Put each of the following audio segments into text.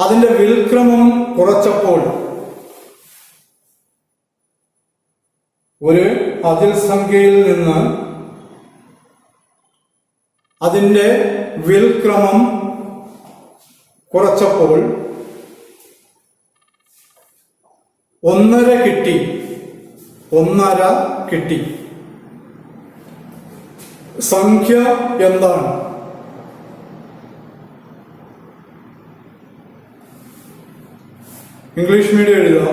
അതിന്റെ വിൽക്രമം കുറച്ചപ്പോൾ ഒരു അതിൽ സംഖ്യയിൽ നിന്ന് അതിന്റെ വിൽക്രമം കുറച്ചപ്പോൾ 1.5 കിട്ടി. 1.5 കിട്ടി. സംഖ്യ എന്താണ്? ഇംഗ്ലീഷ് മീഡിയം എഴുതുക.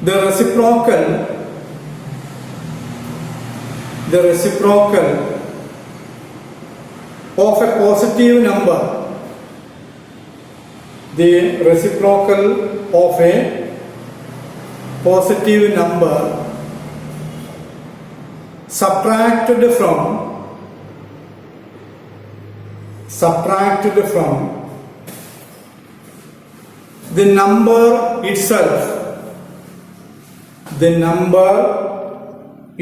The reciprocal of a positive number. The reciprocal of a positive number subtracted from the number itself. The number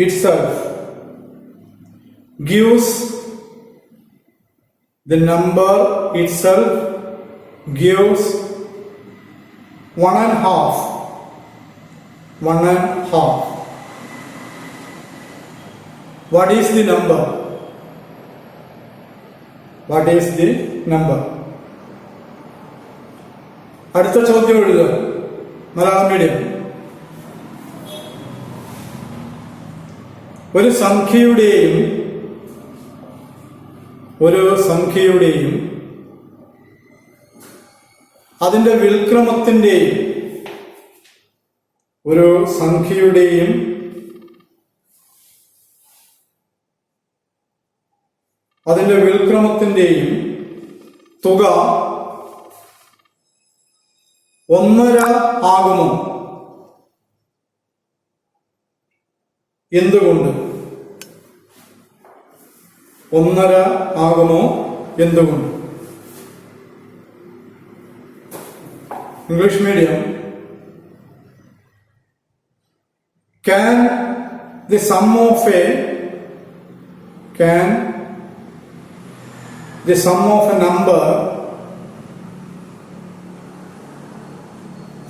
itself gives 1.5. What is the number? അടുത്ത ചോദ്യം എഴുതുക. മലയാളം മീഡിയം. ഒരു സംഖ്യയുടെയും അതിന്റെ വിൽക്രമത്തിന്റെയും തുക 1.5 ആകുമോ? എന്തുകൊണ്ട്? 1.5 ആകുമോ? എന്തുകൊണ്ട്? English medium. Can the sum of a number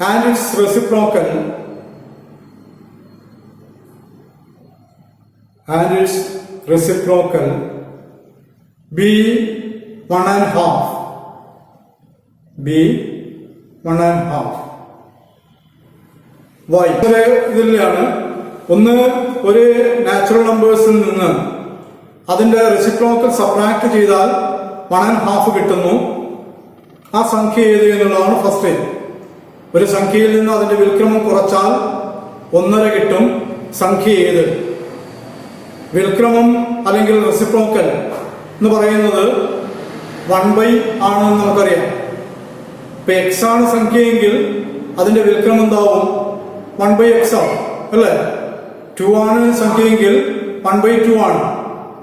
and its reciprocal be 1.5? Why? ഇതിലാണ് ഒന്ന്, ഒരു നാച്ചുറൽ നമ്പേഴ്സിൽ നിന്ന് അതിന്റെ റെസിപ്രോക്കൽ സബ്ട്രാക്ട് ചെയ്താൽ 1.5 കിട്ടുന്നു. ആ സംഖ്യ ഏത് എന്നുള്ളതാണ് ഫസ്റ്റ്. ഒരു സംഖ്യയിൽ നിന്ന് അതിന്റെ വിൽക്രമം കുറച്ചാൽ 1.5 കിട്ടും. സംഖ്യ ഏത്? വിൽക്രമം അല്ലെങ്കിൽ റെസിപ്രോക്കൽ എന്ന് പറയുന്നത് 1/, ആണെന്ന് നമുക്കറിയാം. ഇപ്പൊ x ആണ് സംഖ്യയെങ്കിൽ അതിന്റെ വിൽക്രമം എന്താവും? 1/x ആവും, അല്ലേ? 2 ആണ് സംഖ്യയെങ്കിൽ 1/2 ആണ്.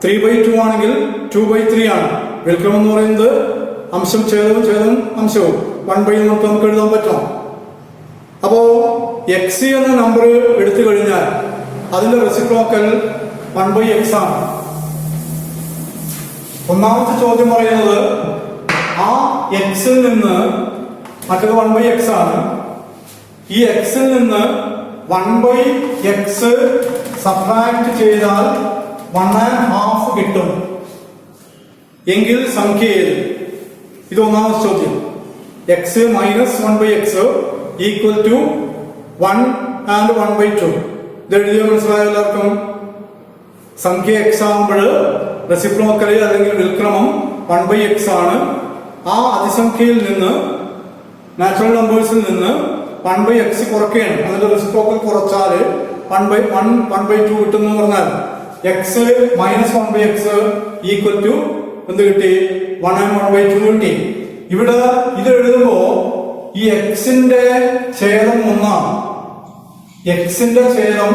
3/2 ആണെങ്കിൽ 2/3 ആണ്. വിൽക്രമം എന്ന് പറയുന്നത് അംശം ഛേദവും അംശവും 1/, നമുക്ക് എഴുതാൻ പറ്റണം. അപ്പോ x എന്ന നമ്പർ എടുത്തു കഴിഞ്ഞാൽ അതിന്റെ റെസിപ്രോക്കൽ 1/x ആണ്. ഒന്നാമത്തെ ചോദ്യം പറയുന്നത് ആ എക്സിൽ നിന്ന്, മറ്റത് 1/x ആണ്, ഈ എക്സിൽ നിന്ന് 1/x സബ്ട്രാക്ട് ചെയ്താൽ 1.5 കിട്ടും എങ്കിൽ സംഖ്യ ഏത്? ഇത് ഒന്നാമത്തെ ചോദ്യം. x minus 1/x equal to 1 and 1/2. ഇത് എഴുതിയ മനസ്സിലായ എല്ലാവർക്കും? സംഖ്യ x ആകുമ്പോൾ റെസിപ്രോക്കലി അല്ലെങ്കിൽ വിൽക്രമം 1/x ആണ്. ആ അതിസംഖ്യയിൽ നിന്ന്, നാച്ചുറൽ നമ്പേഴ്സിൽ നിന്ന് 1/x കുറയ്ക്കുകയാണ്. അതിന്റെ റെസിപ്രോക്കൽ കുറച്ചാൽ 1/2 കിട്ടുന്നു പറഞ്ഞാൽ x minus 1/x equal to എന്ത് കിട്ടി? 1 and 1/2 കിട്ടി. ഇവിടെ ഇത് എഴുതുമ്പോ ഈ എക്സിന്റെ ഛേദം 1 ആണ്. എക്സിന്റെ ഛേദം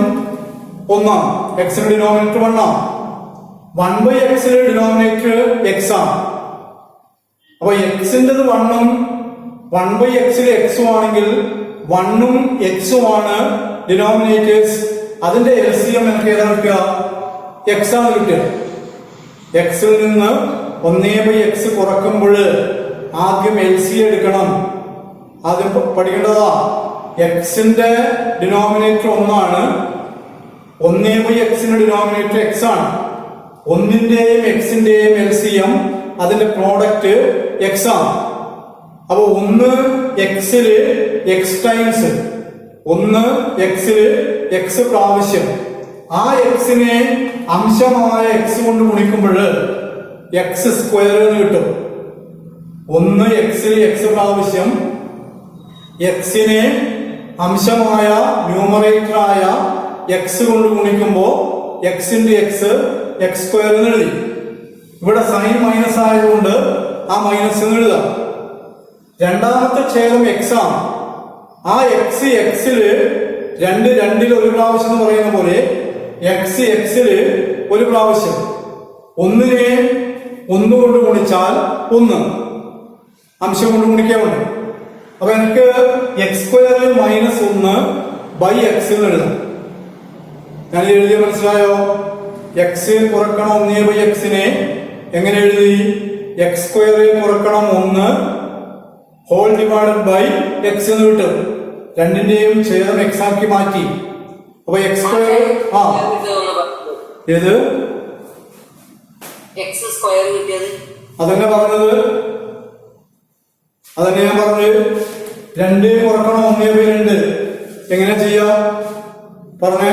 1 ആണ്. എക്സിന്റെ ഡിനോമിനേറ്റർ 1 ആണ്. 1/x ഡിനോമിനേറ്റർ x ആണ്. അപ്പൊ എക്സിൻ്റെത് 1 ഉം 1/x x ആണെങ്കിൽ 1 ഉം x ആണ് ഡിനോമിനേറ്റേഴ്സ്. അതിന്റെ LCM എനിക്ക് ഏതാണ് കിട്ടുക? x ആണ് കിട്ടുക. എക്സിൽ നിന്ന് 1/x കുറക്കുമ്പോൾ ആദ്യം LCM എടുക്കണം. ആദ്യം പഠിക്കേണ്ടതാ എക്സിന്റെ ഡിനോമിനേറ്റർ 1 ആണ്. 1/xന്റെ ഡിനോമിനേറ്റർ x ആണ്. 1ന്റെയും xന്റെയും LCM അതിന്റെ പ്രോഡക്റ്റ് x ആണ്. അപ്പൊ 1 xല് x ടൈംസ് 1 xല് x പ്രാവശ്യം ആ xനെ അംശമായ x കൊണ്ട് ഗുണിക്കുമ്പോൾ x സ്ക്വയർ എന്ന് കിട്ടും. 1 xല് x പ്രാവശ്യം xനെ അംശമായ ന്യൂമറേറ്ററായ x കൊണ്ട് ഗുണിക്കുമ്പോൾ x into x x square എന്ന് എഴുതി. ഇവിടെ സൈൻ മൈനസ് ആയതുകൊണ്ട് ആ മൈനസ് എന്ന് എഴുതാം. രണ്ടാമത്തെ ഛേദം x ആണ്. ആ xല് 2 ഒരു പ്രാവശ്യം എന്ന് പറയുന്ന പോലെ xല് ഒരു പ്രാവശ്യം 1നെ 1 കൊണ്ട് ഗുണിച്ചാൽ 1 അംശം കൊണ്ട് ഗുണിക്കാറുണ്ട്. അപ്പൊ എനിക്ക് x square minus 1 by x എന്ന് എഴുതാം. ഞാൻ എഴുതിയ മനസ്സിലായോ? x കുറക്കണം 1/xനെ എങ്ങനെ എഴുതി? x സ്ക്വയർ കുറക്കണം 1 ഹോൾ ഡിവൈഡഡ് ബൈ x എന്ന് കിട്ടും. രണ്ടിന്റെയും ഛേദം x ആക്കി മാറ്റി. അപ്പൊ x സ്ക്വയർ ഏത് അതന്നെ പറഞ്ഞത്, അതന്നെ ഞാൻ പറഞ്ഞത്. 2 കുറക്കണം 1/2 എങ്ങനെ ചെയ്യാം പറഞ്ഞേ?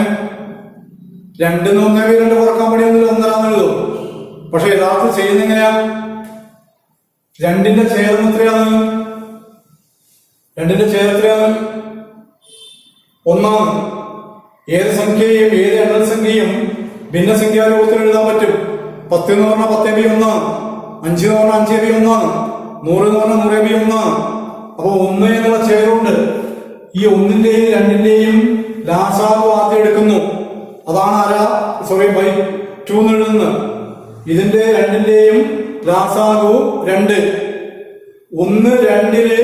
2 1/2 കുറക്കാൻ പണിയൊന്നുമില്ല, 1.5 എഴുതും. പക്ഷെ യഥാർത്ഥം ചെയ്യുന്ന എങ്ങനെയാ? 2ന്റെ ഛേദം എത്രയാണ്? 2ന്റെ ഛേദം എത്രയാണ്? 1 ആണ്. ഏത് സംഖ്യയും ഏത് എണ്ണൽ സംഖ്യയും ഭിന്നസംഖ്യാരൂപത്തിൽ എഴുതാൻ പറ്റും. 10 എന്ന് പറഞ്ഞാൽ 10/1 ആണ്. 5 എന്ന് പറഞ്ഞാൽ 5/1 ആണ്. 100 എന്ന് പറഞ്ഞാൽ 100/1 ആണ്. അപ്പൊ 1 എന്നുള്ള ഛേദമുണ്ട്. ഈ 1ന്റെയും 2ന്റെയും ലാസാഗു ആദ്യം എടുക്കുന്നു. അതാണ് ബൈ 2 എന്ന് എഴുതുന്നത്. ഇതിന്റെ 2ന്റെയും ലാസാഗു 2. 1 2ല്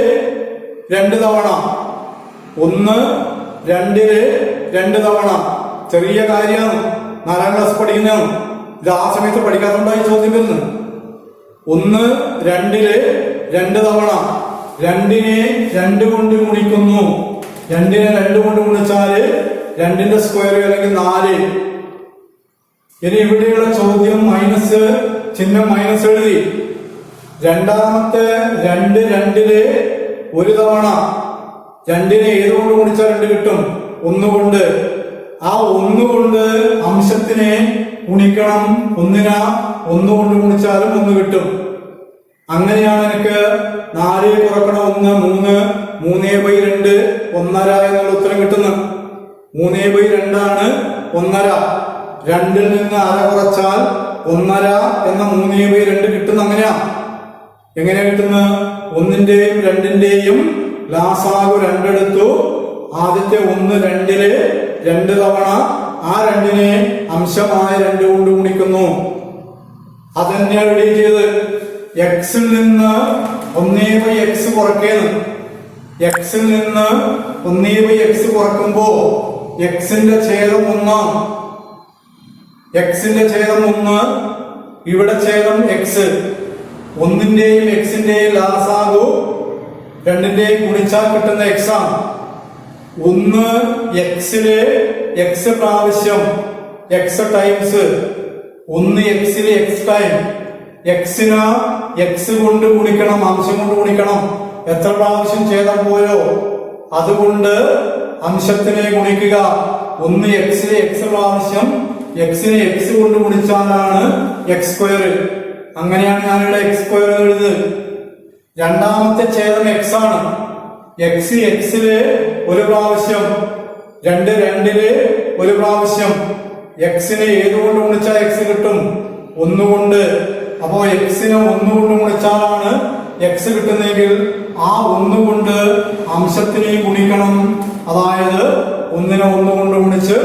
2 തവണ 1 2ല് 2 തവണ. ചെറിയ കാര്യമാണ്, 4ാം ക്ലാസ് പഠിക്കുന്നതാണ്. ഇത് ആ സമയത്ത് പഠിക്കാറുണ്ടായി ചോദ്യം വരുന്നത്. 1 2ല് 2 തവണ 2നെ 2 കൊണ്ട് ഗുണിക്കുന്നു. 2നെ 2 കൊണ്ട് ഗുണിച്ചാല് 2ന്റെ സ്ക്വയർ അല്ലെങ്കിൽ 4. ഇനി ഇവിടെയുള്ള ചോദ്യം മൈനസ് ചിഹ്നം മൈനസ് എഴുതി. രണ്ടാമത്തെ 2 2ല് 1 തവണ 2നെ ഏതുകൊണ്ട് ഗുണിച്ചാൽ 2 കിട്ടും? 1 കൊണ്ട്. ആ 1 കൊണ്ട് അംശത്തിനെ ഗുണിക്കണം. 1നെ 1 കൊണ്ട് ഗുണിച്ചാലും 1 കിട്ടും. അങ്ങനെയാണ് എനിക്ക് 4 കുറക്കണം 1 3 3/2 1.5 എന്നുള്ള ഉത്തരം കിട്ടുന്നത്. 3/2 ആണ് 1.5. 2ൽ നിന്ന് 1/2 കുറച്ചാൽ 1.5 എന്ന 3/2 കിട്ടുന്ന അങ്ങനെയാ. എങ്ങനെയാ കിട്ടുന്നത്? 1ന്റെയും 2ന്റെയും ലാസാഗു 2 എടുത്തു. ആദ്യത്തെ 1 2ല് 2 തവണ ആ 2നെ അംശമായ 2 കൊണ്ട് ഗുണിക്കുന്നു. അതന്നെയാണ് ഇവിടെ ചെയ്ത്. എക്സിൽ നിന്ന് 1/x കുറയ്ക്കുന്നു. എക്സിൽ നിന്ന് 1/x കുറക്കുമ്പോ എക്സിന്റെ ഛേദം 1. എക്സിന്റെ ഛേദം 1, ഇവിടെ ഛേദം x. 1ന്റെയും xന്റെയും ലാസാഗു 2ന്റെയും ഗുണിച്ചാൽ കിട്ടുന്ന x ആണ്. 1 xല് x പ്രാവശ്യം x ടൈംസ് 1 xല് x ടൈം. എക്സിന് x കൊണ്ട് ഗുണിക്കണം, അംശം കൊണ്ട് ഗുണിക്കണം. എത്ര പ്രാവശ്യം ഛേദം പോയോ അതുകൊണ്ട് അംശത്തിനെ ഗുണിക്കുക. 1 xല് x പ്രാവശ്യം xനെ x കൊണ്ട് ഗുണിച്ചാലാണ് x സ്ക്വയർ. അങ്ങനെയാണ് ഞാനിവിടെ x സ്ക്വയർ എഴുതുന്നത്. രണ്ടാമത്തെ ഛേദം x ആണ്. x xല് 1 പ്രാവശ്യം 2 2ല് 1 പ്രാവശ്യം. xനെ ഏതുകൊണ്ട് ഗുണിച്ചാൽ x കിട്ടും? 1 കൊണ്ട്. അപ്പോ xനെ 1 കൊണ്ട് ഗുണിച്ചാലാണ് x കിട്ടുന്നെങ്കിൽ ആ 1 കൊണ്ട് അംശത്തിനെ ഗുണിക്കണം. അതായത് 1നെ 1 കൊണ്ട് ഗുണിച്ച്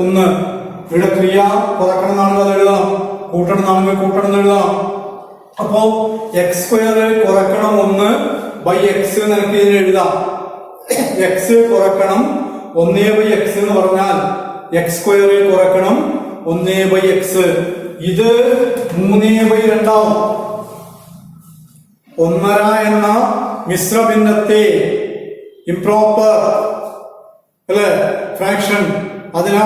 1. ഇവിടെ ക്രിയ കുറക്കണം എന്നാണെങ്കിൽ അത് എഴുതാം, കൂട്ടണം എന്നാണെങ്കിൽ കൂട്ടണം എന്ന് എഴുതാം. അപ്പോ x സ്ക്വയർ കുറക്കണം 1 ബൈ x നിനക്ക് ഇതിന് എഴുതാം. x കുറക്കണം 1/x എന്ന് പറഞ്ഞാൽ x സ്ക്വയർ കുറക്കണം 1/x. ഇത് 3/2 ആവും. 1.5 എന്ന മിശ്രഭിന്നത്തെ ഇംപ്രോപ്പർ അല്ലെ ഫ്രാക്ഷൻ അതിനെ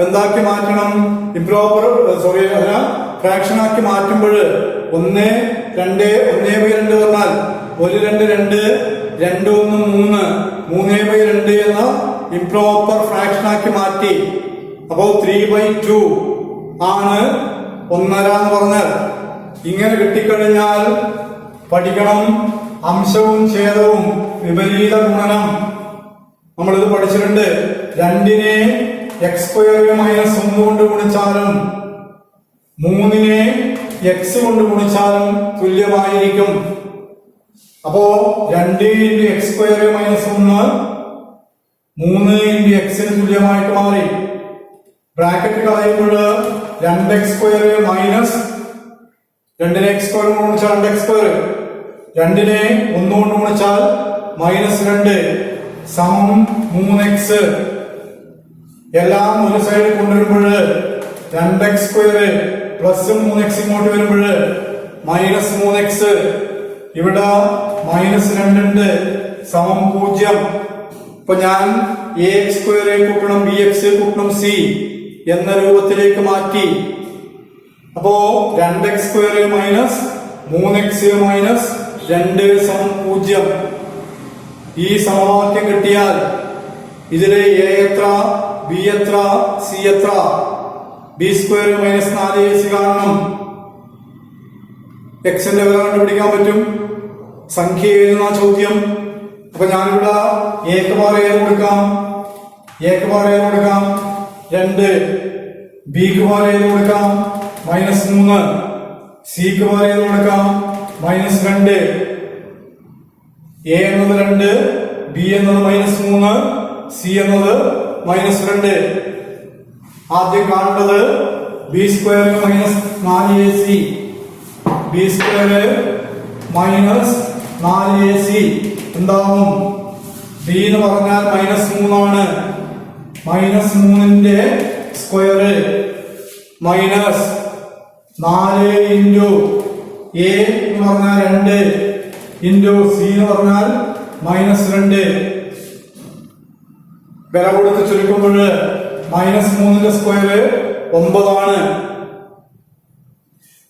എന്താക്കി മാറ്റണം? ഇംപ്രോപ്പർ അതിനെ ഫ്രാക്ഷൻ ആക്കി മാറ്റുമ്പോൾ 1, 2, 1/2 പറഞ്ഞാൽ 1, 2, 2, 2, 1, 3, 3/2 എന്ന ഇംപ്രോപ്പർ ഫ്രാക്ഷൻ ആക്കി മാറ്റി. അപ്പോ 3/2 ആണ് 1.5 എന്ന് പറഞ്ഞാൽ. ഇങ്ങനെ കിട്ടിക്കഴിഞ്ഞാൽ പഠിക്കണം അംശവും ഛേദവും വിപരീത ഗുണനം. നമ്മളിത് പഠിച്ചിട്ടുണ്ട്. 2നെ x² -1 കൊണ്ട് ഗുണിച്ചാലും 3നെ x കൊണ്ട് ഗുണിച്ചാലും തുല്യമായിരിക്കും. അപ്പോ 2 × x² -1 3 × x ന് തുല്യമായിട്ട് മാറി. ബ്രാക്കറ്റ് കളയുമ്പോൾ 2x² മൈനസ് 2നെ x² കൊണ്ട് ഗുണിച്ചാൽ 2x², 2നെ 1 കൊണ്ട് ഗുണിച്ചാൽ -2 സമം 3x. എല്ലാം ഒരു സൈഡിൽ കൊണ്ടുവരുമ്പോൾ 2x² പ്ലസ് 3x ഇങ്ങോട്ട് വരുമ്പോൾ -3x. ഇവിടെ -2 ഉണ്ട് സമം 0. ഇപ്പൊ ഞാൻ ax² കൂട്ടണം bx കൂട്ടണം c എന്ന രൂപത്തിലേക്ക് മാറ്റി. അപ്പോ 2x² മൈനസ് 3x മൈനസ് 2 സമം 0. ഈ സമവാക്യം കിട്ടിയാൽ ഇതിലെ a എത്ര, b എത്ര, c എത്ര? b² മൈനസ് 4ac കാണണം. എക്സിന്റെ വില കണ്ടുപിടിക്കാൻ പറ്റും. സംഖ്യ എഴുതുന്ന ചോദ്യം. അപ്പൊ ഞാനിവിടെ എക്ക് പകരം ഏത് കൊടുക്കാം? 2, ബിക്ക് പകരം ഏത് കൊടുക്കാം? -3, സിക്ക് പകരം ഏത് കൊടുക്കാം? -2. എ എന്നത് 2, ബി എന്നത് -3, സി എന്നത് -2. ആദ്യം കാണേണ്ടത് b² minus 4ac. b² minus 4ac എന്താവും? ബി എന്ന് പറഞ്ഞാൽ -3 ആണ്. -3ന്റെ സ്ക്വയർ മൈനസ് 4 ഇൻറ്റു എ എന്ന് പറഞ്ഞാൽ 2 ഇൻറ്റു സി എന്ന് പറഞ്ഞാൽ -2. വില കൊടുത്ത് ചുരുക്കുമ്പോൾ -3ന്റെ സ്ക്വയർ 9 ആണ്.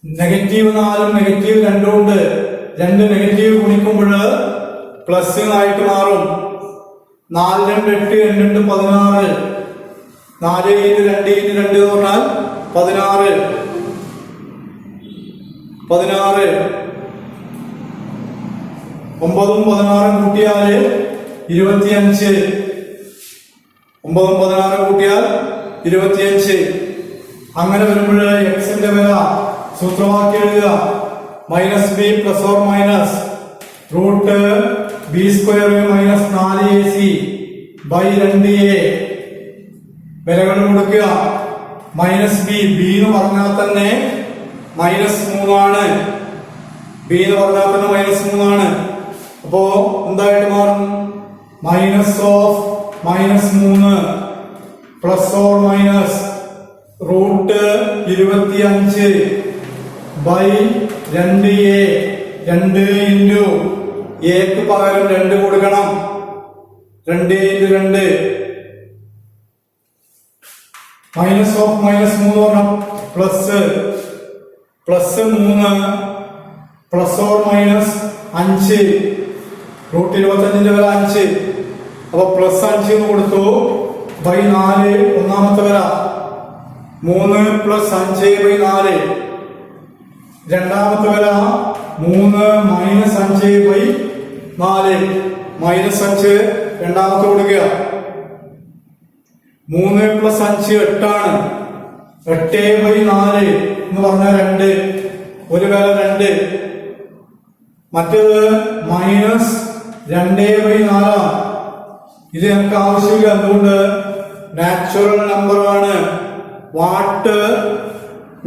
-4ഉം -2ഉം ഉണ്ട്. 2 നെഗറ്റീവ് ഗുണിക്കുമ്പോൾ പ്ലസ് ആയിട്ട് മാറും. 4 2 8 2 16. 4 × 2 × 2 എന്ന് പറഞ്ഞാൽ 16. 9ഉം 16ഉം കൂട്ടിയാൽ 25. 9ഉം 16ഉം കൂട്ടിയാൽ 25. അങ്ങനെ വരുമ്പോൾ എക്സിന്റെ വില സൂത്രവാക്യം എഴുതുക. -b plus or minus √b² minus 4ac by 2a. വിലകൾ കൊടുക്കുക. -b എന്ന് പറഞ്ഞാൽ തന്നെ -3 ആണ്. b എന്ന് പറഞ്ഞാൽ തന്നെ -3 ആണ്. അപ്പോ എന്തായിട്ട് മാറും? -3 plus or minus √25 by 2a. 2 into എക്ക് പകരം 2 കൊടുക്കണം. 2 × 2 -3 പറഞ്ഞാൽ +3 പ്ലസ് ഓർ മൈനസ് 5 √25ന്റെ വില 5. അപ്പൊ +5 എന്ന് കൊടുത്തു ബൈ 4 ഒന്നാമത്തെ വില 3 + 5/4. രണ്ടാമത്തെ വില 3 - 5/4. -5 രണ്ടാമത്തെ കൊടുക്കുക. 3 + 5 8 ആണ്. 8/4 എന്ന് പറഞ്ഞാൽ 2. ഒരു വില 2. മറ്റേത് -2/4. ഇത് നമുക്ക് ആവശ്യമില്ല. അതുകൊണ്ട് നാച്ചുറൽ നമ്പർ ആണ്. വാട്ട്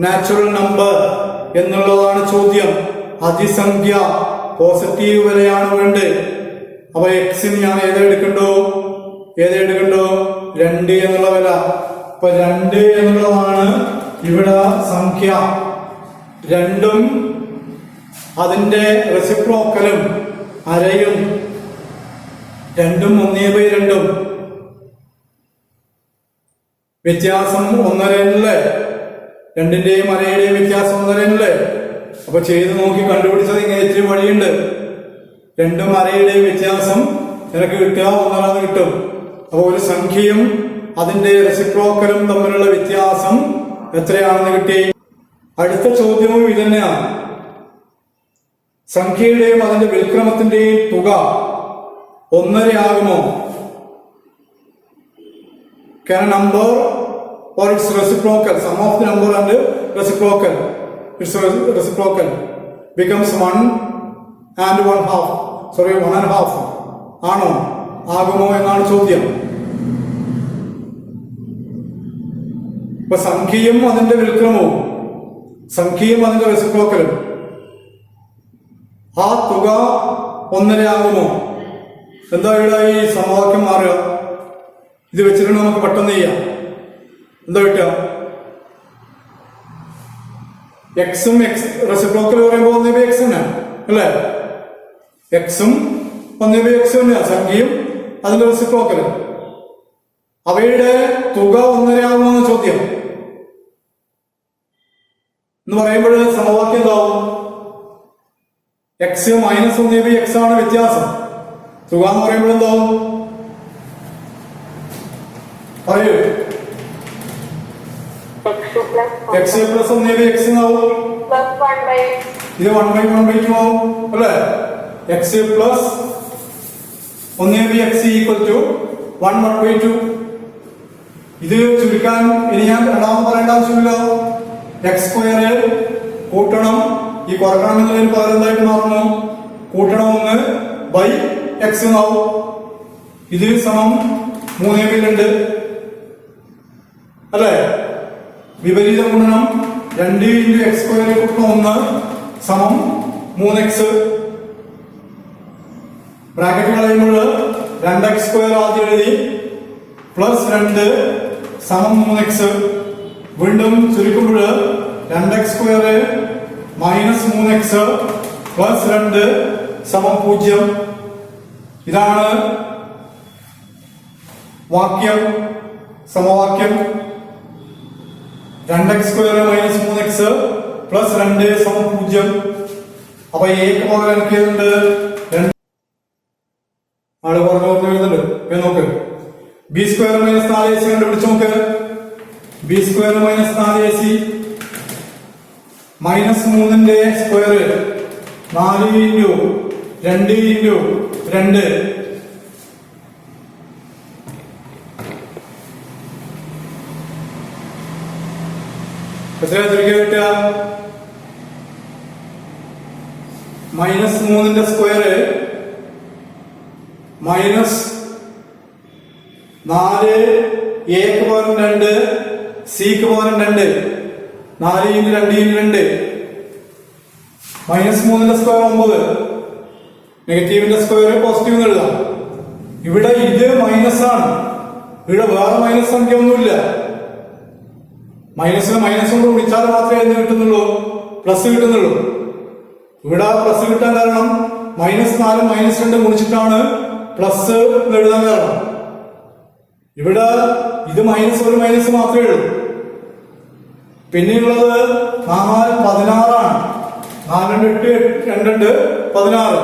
നാച്ചുറൽ നമ്പർ എന്നുള്ളതാണ് ചോദ്യം. അതിസംഖ്യ പോസിറ്റീവ് വിലയാണ് വേണ്ടത്. അപ്പൊ എക്സിന് ഞാൻ ഏതെടുക്കണ്ടോ 2 എന്നുള്ള വില. അപ്പൊ 2 എന്നുള്ളതാണ് ഇവിടെ സംഖ്യ. 2ഉം അതിന്റെ റെസിപ്രോക്കലും അരയും രണ്ടും 1/2 വ്യത്യാസം 1.5 രണ്ടിന്റെയും അരയുടെയും വ്യത്യാസം 1.5. അപ്പൊ ചെയ്ത് നോക്കി കണ്ടുപിടിച്ചത് ഇങ്ങനെ ഇത്തിരി വഴിയുണ്ട്. രണ്ടും അരയുടെയും വ്യത്യാസം നിനക്ക് കിട്ടുക 1.5 കിട്ടും. അപ്പൊ ഒരു സംഖ്യയും അതിന്റെ റെസിപ്രോക്കലും തമ്മിലുള്ള വ്യത്യാസം എത്രയാണെന്ന് കിട്ടി. അടുത്ത ചോദ്യവും ഇതന്നെയാണ്. സംഖ്യയുടെയും അതിന്റെ വിൽക്രമത്തിന്റെയും തുക 1.5 ആകുമോ? Can a number or its reciprocal, sum of the number and reciprocal, its reciprocal becomes 1 and 1/2, sorry 1.5 ആണോ ആകുമോ എന്നാണ് ചോദ്യം. ഇപ്പൊ സംഖ്യയും അതിന്റെ വിൽക്രമവും സംഖ്യയും അതിന്റെ റെസിപ്രോക്കലും ആ തുക 1.5 ആകുമോ? എന്താ ഇവിടെ ഈ സമവാക്യം മാറുക? ഇത് വെച്ചിട്ട് നമുക്ക് പെട്ടെന്ന് ചെയ്യാം. എന്താ കിട്ടുക? എക്സും എക്സ് റെസിപ്രോക്കൽ പറയുമ്പോൾ 1/x തന്നെ അല്ലേ? എക്സും 1/x തന്നെയാണ് സംഖ്യയും അതിന്റെ റെസിപ്രോക്കലും. അവയുടെ തുക 1.5 ആകുമെന്ന ചോദ്യം എന്ന് പറയുമ്പോൾ സമവാക്യം എന്താവും? എക്സ് മൈനസ് 1/x ആണ് വ്യത്യാസം. തുക എന്ന് പറയുമ്പോൾ എന്താവും? പറയൂ. എക്സ് പ്ലസ് 1/x എന്നാവും. ഇത് 1/1/2 ആവും അല്ലേ? X plus 1/x equal to 1/2. ഇത് ചുരുക്കാൻ ഇനി ഞാൻ രണ്ടാമത് പറയേണ്ട ആവശ്യമില്ല. x² കൂട്ടണം ഈ കുറക്കണം എന്നതിന് പകരം എന്തായിട്ട് മാറുന്നു? കൂട്ടണം 1/x എന്നാവും. ഇത് സമം 3/2 അല്ലേ? വിപരീത ഗുണനം 2 × x² കൂട്ടണം 1 സമം 3x. ബ്രാക്കറ്റ് കളയുമ്പോൾ 2x² ആദ്യം എഴുതി പ്ലസ് 2 സമം 3x. വീണ്ടും ചുരുക്കുമ്പോൾ 2x² മൈനസ് 3x പ്ലസ് 2 സമം 0. ഇതാണ് വാക്യം, സമവാക്യം. 2x² മൈനസ് 3x പ്ലസ് 2 സമം 0. അപ്പൊ എക്ക് പകരം എനിക്ക് ഏതുണ്ട്? 2 ആള് പറഞ്ഞു എഴുതുന്നുണ്ട്. നോക്ക്. b² മൈനസ് 4ac കണ്ടുപിടിച്ച് നോക്ക്. b² minus 4ac minus 3ന്റെ square 4 × 2 × 2 എത്രയാ തിരികെ കിട്ടുക? മൈനസ് 3ന്റെ സ്ക്വയർ മൈനസ് 4 എക്ക് പകരം 2 സിക്ക് പകരം 2 4 × 2 × 2 മൈനസ് 3ന്റെ സ്ക്വയർ 9. നെഗറ്റീവിന്റെ സ്ക്വയർ പോസിറ്റീവ് എന്ന് എഴുതാം. ഇവിടെ ഇത് മൈനസ് ആണ്. ഇവിടെ വേറെ മൈനസ് സംഖ്യ ഒന്നുമില്ല. മൈനസിന് മൈനസ് കൊണ്ട് ഗുണിച്ചാൽ മാത്രമേ എന്ത് കിട്ടുന്നുള്ളൂ? പ്ലസ് കിട്ടുന്നുള്ളൂ. ഇവിടെ പ്ലസ് കിട്ടാൻ കാരണം -4 -2 ഗുണിച്ചിട്ടാണ് പ്ലസ് എന്ന് എഴുതാൻ കാരണം. ഇവിടെ ഇത് -1 മൈനസ് മാത്രമേ ഉള്ളൂ. പിന്നെയുള്ളത് 4 16 ആണ്. 4 × 8 2 16.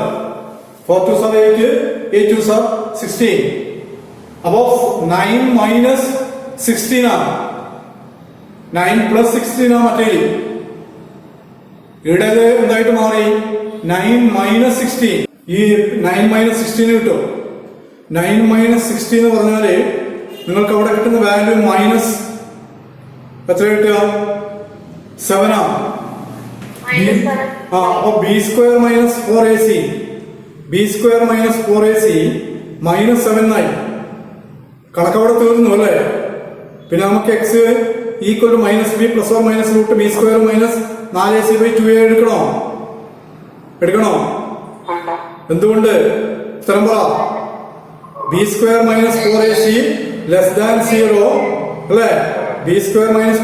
4 2 are 8, 8 2 are 16. അപ്പോ 9 - 16 ആണ്. 9 + 16 ആണ് മറ്റേ. ഇവിടെ എന്തായിട്ട് മാറി? 9 - 16. ഈ 9 - 16 കിട്ടും. 9 - 16 എന്ന് പറഞ്ഞാല് നിങ്ങൾക്ക് അവിടെ കിട്ടുന്ന വാല്യൂ മൈനസ് എത്ര കിട്ടുക? 7 ആണ്. അപ്പൊ b² - 4ac b² - 4ac -7 ആയി. കണക്കവിടെ തീർന്നു അല്ലേ? പിന്നെ നമുക്ക് x equal to -b + or - √b² - 4ac/2a എടുക്കണോ? എന്തുകൊണ്ട്? ഉത്തരം പറ. b² - 4ac less than 0 അല്ലേ? b² -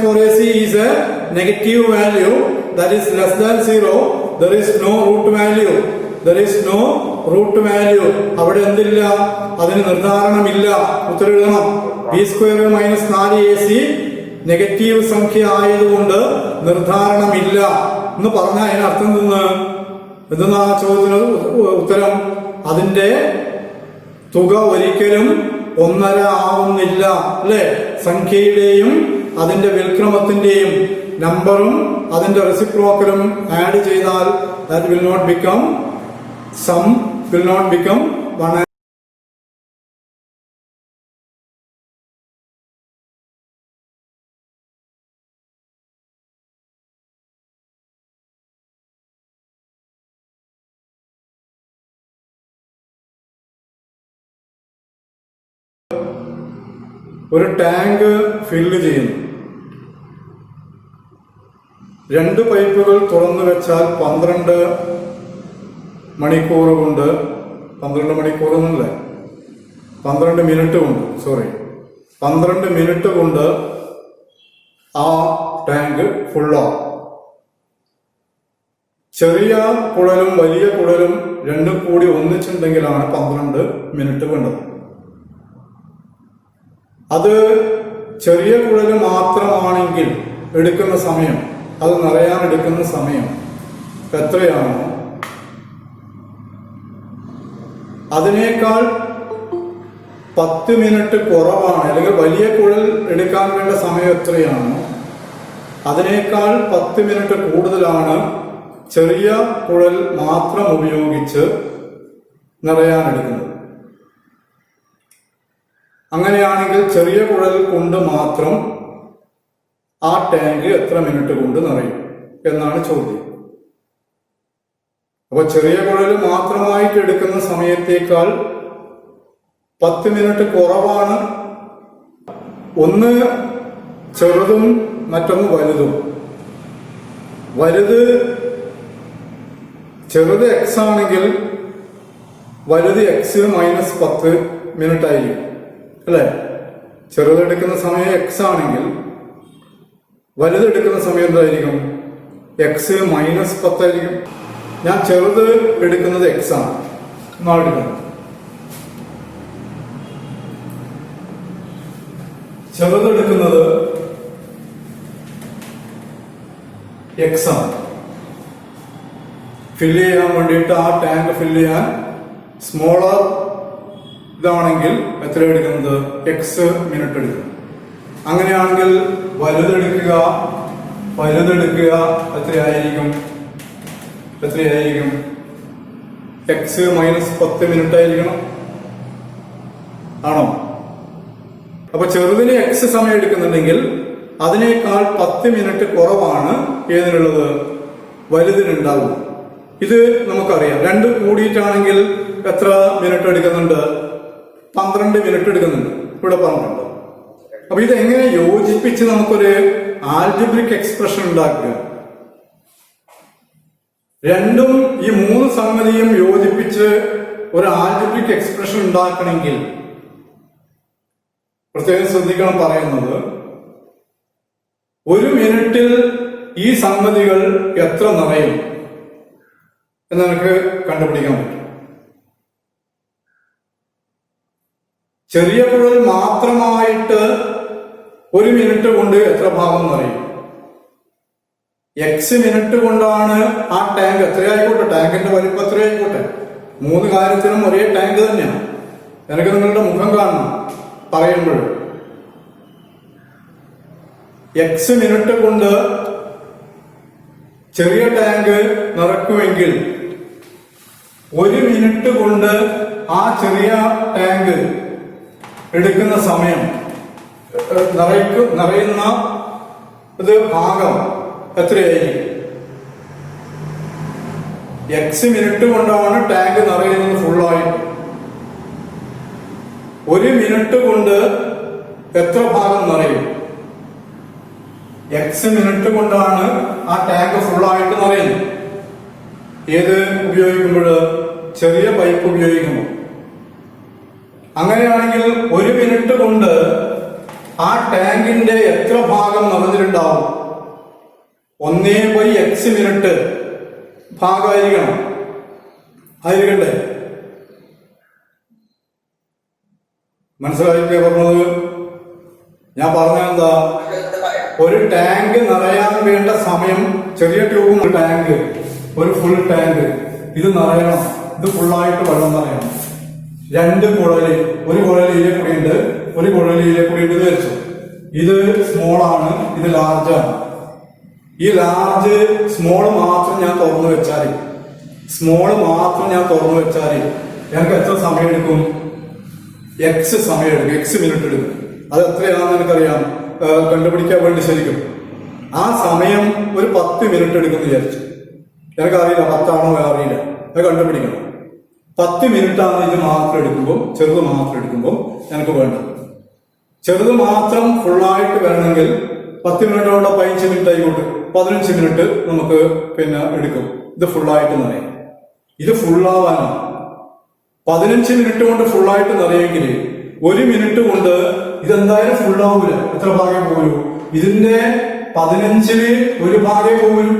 4ac is a negative value that is less than 0 there is no root value, there is no root value. അവിടെ എന്തില്ല? അതിന് നിർദ്ധാരണമില്ല. ഉത്തരം എഴുതണം. B square minus 4ac negative സംഖ്യ ആയതുകൊണ്ട് നിർദ്ധാരണമില്ല എന്ന് പറഞ്ഞാൽ അതിനർത്ഥം എന്തെന്നാ ചോദ്യത്തിന് ഉത്തരം? അതിന്റെ തുക ഒരിക്കലും 1.5 ആവുന്നില്ല, അല്ലെ? സംഖ്യയുടെയും അതിന്റെ വിൽക്രമത്തിന്റെയും നമ്പറും അതിന്റെ റെസിപ്രോക്കലും ആഡ് ചെയ്താൽ that will not become sum will not become 1. ഒരു ടാങ്ക് ഫില്ല് ചെയ്യുന്നു. 2 പൈപ്പുകൾ തുറന്നു വെച്ചാൽ 12 മണിക്കൂർ കൊണ്ട് 12 മണിക്കൂർ എന്നല്ല 12 മിനിറ്റ് കൊണ്ട് 12 മിനിറ്റ് കൊണ്ട് ആ ടാങ്ക് ഫുള്ളാവും. ചെറിയ കുഴലും വലിയ കുഴലും രണ്ടും കൂടി ഒന്നിച്ചുണ്ടെങ്കിലാണ് 12 മിനിറ്റ് വേണ്ടത്. അത് ചെറിയ കുഴൽ മാത്രമാണെങ്കിൽ എടുക്കുന്ന സമയം, അത് നിറയാൻ എടുക്കുന്ന സമയം എത്രയാണോ അതിനേക്കാൾ 10 മിനിറ്റ് കുറവാണ്, അല്ലെങ്കിൽ വലിയ കുഴൽ എടുക്കാൻ വേണ്ട സമയം എത്രയാണോ അതിനേക്കാൾ 10 മിനിറ്റ് കൂടുതലാണ് ചെറിയ കുഴൽ മാത്രം ഉപയോഗിച്ച് നിറയാൻ എടുക്കുന്നത്. അങ്ങനെയാണെങ്കിൽ ചെറിയ കുഴൽ കൊണ്ട് മാത്രം ആ ടാങ്ക് എത്ര മിനിറ്റ് കൊണ്ട് നിറയും എന്നാണ് ചോദ്യം. അപ്പൊ ചെറിയ കുഴൽ മാത്രമായിട്ട് എടുക്കുന്ന സമയത്തേക്കാൾ 10 മിനിറ്റ് കുറവാണ്. ഒന്ന് ചെറുതും മറ്റൊന്ന് വലുതും. ചെറുത് എക്സ് ആണെങ്കിൽ വലുത് എക്സ് മൈനസ് 10 മിനിറ്റ് ആയിരിക്കും, അല്ലെ? ചെറുതെടുക്കുന്ന സമയം എക്സ് ആണെങ്കിൽ വലുതെടുക്കുന്ന സമയം എന്തായിരിക്കും? എക്സ് മൈനസ് 10 ആയിരിക്കും. ഞാൻ ചെറുത് എടുക്കുന്നത് എക്സ് ആണ്. ചെറുതെടുക്കുന്നത് എക്സ് ആണ്. ഫില്ല് ചെയ്യാൻ വേണ്ടിയിട്ട് ആ ടാങ്ക് ഫില്ല് ചെയ്യാൻ സ്മോളർ ഇതാണെങ്കിൽ എത്ര എടുക്കുന്നത്? എക്സ് മിനിറ്റ് എടുക്കും. അങ്ങനെയാണെങ്കിൽ വലുതെടുക്കുക എത്രയായിരിക്കും? എക്സ് മൈനസ് 10 മിനിറ്റ് ആയിരിക്കണം, ആണോ? അപ്പൊ ചെറുതിന് എക്സ് സമയം എടുക്കുന്നുണ്ടെങ്കിൽ അതിനേക്കാൾ 10 മിനിറ്റ് കുറവാണ് ഏതിനുള്ളത്? വലുതിനുണ്ടാവും. ഇത് നമുക്കറിയാം. 2 കൂടിയിട്ടാണെങ്കിൽ എത്ര മിനിറ്റ് എടുക്കുന്നുണ്ട്? 12 മിനിറ്റ് എടുക്കുന്നുണ്ട്. ഇവിടെ പറഞ്ഞിട്ടുണ്ട്. അപ്പൊ ഇതെങ്ങനെ യോജിപ്പിച്ച് നമുക്കൊരു ആൽജിബ്രിക് എക്സ്പ്രഷൻ ഉണ്ടാക്കുക? രണ്ടും ഈ 3 സംഗതിയും യോജിപ്പിച്ച് ഒരു ആൽജിബ്രിക് എക്സ്പ്രഷൻ ഉണ്ടാക്കണമെങ്കിൽ പ്രത്യേകം ശ്രദ്ധിക്കണം പറയുന്നത്, 1 മിനിറ്റിൽ ഈ സംഗതികൾ എത്ര നിറയും എന്ന് നമുക്ക് കണ്ടുപിടിക്കാൻ പറ്റും. ചെറിയ കുഴൽ മാത്രമായിട്ട് 1 മിനിറ്റ് കൊണ്ട് എത്ര ഭാഗം നിറയും? എക്സ് മിനിറ്റ് കൊണ്ടാണ് ആ ടാങ്ക് എത്രയായിക്കോട്ടെ, ടാങ്കിന്റെ വലിപ്പം എത്രയായിക്കോട്ടെ, 3 കാര്യത്തിനും ഒരേ ടാങ്ക് തന്നെയാണ്. എനിക്ക് നിങ്ങളുടെ മുഖം കാണണം പറയുമ്പോൾ. എക്സ് മിനിറ്റ് കൊണ്ട് ചെറിയ ടാങ്ക് നിറക്കുമെങ്കിൽ 1 മിനിറ്റ് കൊണ്ട് ആ ചെറിയ ടാങ്ക് എടുക്കുന്ന സമയം നിറയുന്ന ഇത് ഭാഗം എത്രയായിരിക്കും? എക്സ് മിനിറ്റ് കൊണ്ടാണ് ടാങ്ക് നിറയുന്നത് ഫുള്ളായിട്ട്. 1 മിനിറ്റ് കൊണ്ട് എത്ര ഭാഗം നിറയും? എക്സ് മിനിറ്റ് കൊണ്ടാണ് ആ ടാങ്ക് ഫുള്ളായിട്ട് നിറയുന്നത്. ഏത് ഉപയോഗിക്കുമ്പോൾ? ചെറിയ പൈപ്പ് ഉപയോഗിക്കുമ്പോൾ. അങ്ങനെയാണെങ്കിൽ 1 മിനിറ്റ് കൊണ്ട് ആ ടാങ്കിന്റെ എത്ര ഭാഗം നിറഞ്ഞിട്ടുണ്ടാവും? 1/x minute ഭാഗമായിരിക്കണം, ആയിരിക്കണ്ടേ? മനസ്സിലായിട്ടേ പറഞ്ഞത്? ഞാൻ പറഞ്ഞെന്താ, ഒരു ടാങ്ക് നിറയാൻ വേണ്ട സമയം, ചെറിയ ട്യൂബും ടാങ്ക്, ഒരു ഫുൾ ടാങ്ക് ഇത് നിറയണം, ഇത് ഫുള്ളായിട്ട് വെള്ളം നിറയണം. രണ്ട് കുഴല്, ഒരു കുഴൽ ഇതിലെ കൂടിയുണ്ട്, ഒരു കുഴൽ ഇതിലെ കൂടിയുണ്ട് വെച്ചു. ഇത് സ്മോളാണ്, ഇത് ലാർജാണ്. ഈ ലാർജ് സ്മോള് മാത്രം ഞാൻ തുറന്നു വെച്ചാൽ, സ്മോള് മാത്രം ഞാൻ തുറന്നു വെച്ചാൽ എനിക്ക് എത്ര സമയം എടുക്കും? എക്സ് സമയം എടുക്കും, എക്സ് മിനിറ്റ് എടുക്കും. അത് എത്രയാണെന്ന് എനിക്കറിയാം, കണ്ടുപിടിക്കാൻ വേണ്ടി ശരിക്കും. ആ സമയം ഒരു 10 മിനിറ്റ് എടുക്കുമെന്ന് വിചാരിച്ചു. എനിക്കറിയില്ല 10 ആണോ അറിയില്ല, അത് കണ്ടുപിടിക്കണം. 10 മിനിറ്റാണ് ഇത് മാത്രം എടുക്കുമ്പോൾ, ചെറുത് മാത്രം എടുക്കുമ്പോൾ എനിക്ക് വേണ്ടത്. ചെറുത് മാത്രം ഫുള്ളായിട്ട് വേണമെങ്കിൽ 10 മിനിറ്റ് കൊണ്ട് 15 മിനിറ്റ് ആയിക്കോട്ടെ, 15 മിനിറ്റ് നമുക്ക് പിന്നെ എടുക്കും ഇത് ഫുള്ളായിട്ട് നിറയും. ഇത് ഫുള്ളാവാനാണ്. 15 മിനിറ്റ് കൊണ്ട് ഫുള്ളായിട്ട് നിറയെങ്കിൽ 1 മിനിറ്റ് കൊണ്ട് ഇതെന്തായാലും ഫുള്ളാവൂല. എത്ര ഭാഗം പോലും ഇതിന്റെ 15-ല് 1 ഭാഗം പോലും.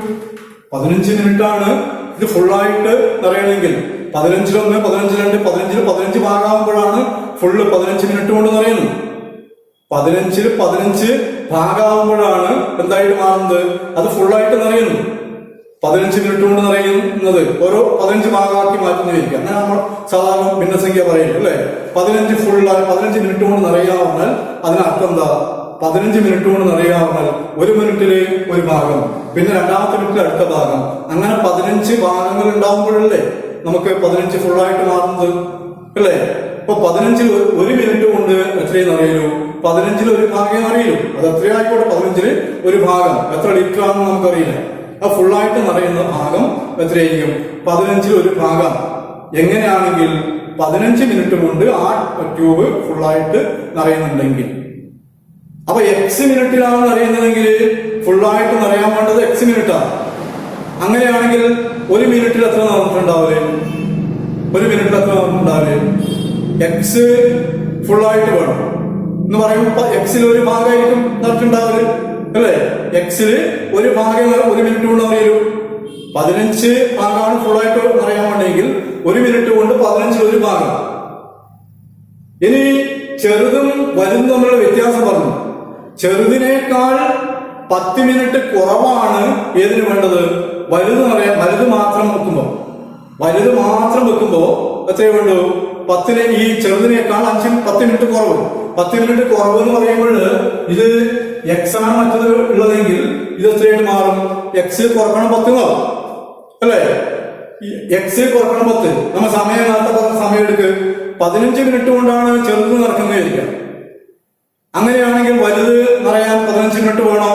15 മിനിറ്റാണ് ഇത് ഫുള്ളായിട്ട് നിറയണമെങ്കിൽ 15-ലൊന്ന്, 15-2, 15-ല് 15 ഭാഗമാകുമ്പോഴാണ് ഫുള്ള് 15 മിനിറ്റ് കൊണ്ട് നിറയുന്നത്. 15-ല് 15 ഭാഗമാകുമ്പോഴാണ് എന്തായിട്ട് മാറുന്നത്, അത് ഫുള്ളായിട്ട് നിറയുന്നു. 15 മിനിറ്റ് കൊണ്ട് നിറയുന്നത് ഓരോ 15 ഭാഗമാക്കി മാറ്റുന്നതായിരിക്കും. അങ്ങനെ നമ്മൾ സാധാരണ ഭിന്നസംഖ്യ പറയുന്നത് അല്ലെ. 15 ഫുള്ളായി 15 മിനിറ്റ് കൊണ്ട് നിറയാവുന്നാൽ അതിനർത്ഥം എന്താ? 15 മിനിറ്റ് കൊണ്ട് നിറയാവുന്നാൽ 1 മിനിറ്റില് 1 ഭാഗം, പിന്നെ രണ്ടാമത്തെ മിനിറ്റിൽ അടുത്ത ഭാഗം, അങ്ങനെ 15 ഭാഗങ്ങൾ ഉണ്ടാവുമ്പോഴല്ലേ നമുക്ക് 15 ഫുള്ളായിട്ട് മാറുന്നത് അല്ലേ. അപ്പൊ 15-ൽ 1 മിനിറ്റ് കൊണ്ട് എത്രയും നിറയൂ? 15-ൽ 1 ഭാഗം അറിയൂ. അത് എത്രയായിക്കോട്ടെ, 15-ൽ 1 ഭാഗം എത്ര ലിറ്റർ ആണെന്ന് നമുക്കറിയില്ല. ആ ഫുള്ളായിട്ട് നിറയുന്ന ഭാഗം എത്രയായിരിക്കും? 15-ൽ 1 ഭാഗം. എങ്ങനെയാണെങ്കിൽ 15 മിനിറ്റ് കൊണ്ട് ആ ട്യൂബ് ഫുള്ളായിട്ട് നിറയുന്നുണ്ടെങ്കിൽ, അപ്പൊ എക്സ് മിനിറ്റിലാണ് നിറയുന്നതെങ്കിൽ ഫുള്ളായിട്ട് നിറയാൻ വേണ്ടത് എക്സ് മിനിറ്റാണ്. അങ്ങനെയാണെങ്കിൽ 1 മിനിറ്റിൽ എത്ര നിറഞ്ഞിട്ടുണ്ടാവില്ലേ? 1 മിനിറ്റിൽ എത്ര നിറഞ്ഞിട്ടുണ്ടാവില്ലേ? എക്സ് ഫുള്ളായിട്ട് വേണം എന്ന് പറയുമ്പോൾ എക്സിൽ 1 ഭാഗമായിരിക്കും നിറച്ചിട്ടുണ്ടാവില്ല അല്ലേ. എക്സില് 1 ഭാഗം 1 മിനിറ്റ് കൊണ്ട് അറിയൂ. 15 ഭാഗമാണ് ഫുള്ളായിട്ട് അറിയാൻ വേണ്ടെങ്കിൽ 1 മിനിറ്റ് കൊണ്ട് 15-ൽ 1 ഭാഗം. ഇനി ചെറുതും വലുതും തമ്മിലുള്ള വ്യത്യാസം പറഞ്ഞു. ചെറുതിനേക്കാൾ 10 മിനിറ്റ് കുറവാണ് ഏതിന് വേണ്ടത്? വലുത് അറിയാം. വലുത് മാത്രം വെക്കുമ്പോ എത്രയേ വേണ്ടു? 10-ന് ഈ ചെറുതിനേക്കാൾ 10 മിനിറ്റ് കുറവ്. 10 മിനിറ്റ് കുറവ് എന്ന് പറയുമ്പോൾ ഇത് എക്സ് ആണ് മറ്റത് ഉള്ളതെങ്കിൽ ഇത് എത്രയായിട്ട് മാറും? എക്സ് കുറക്കണം 10 മാറും അല്ലേ. എക്സ് കുറക്കണം 10. നമ്മൾ സമയം നേരത്തെ പറഞ്ഞ സമയം എടുക്ക്. 15 മിനിറ്റ് കൊണ്ടാണ് ചെറുത് നടക്കുന്നതായിരിക്കാം. അങ്ങനെയാണെങ്കിൽ വലുത് നിറയാൻ 15 മിനിറ്റ് വേണോ?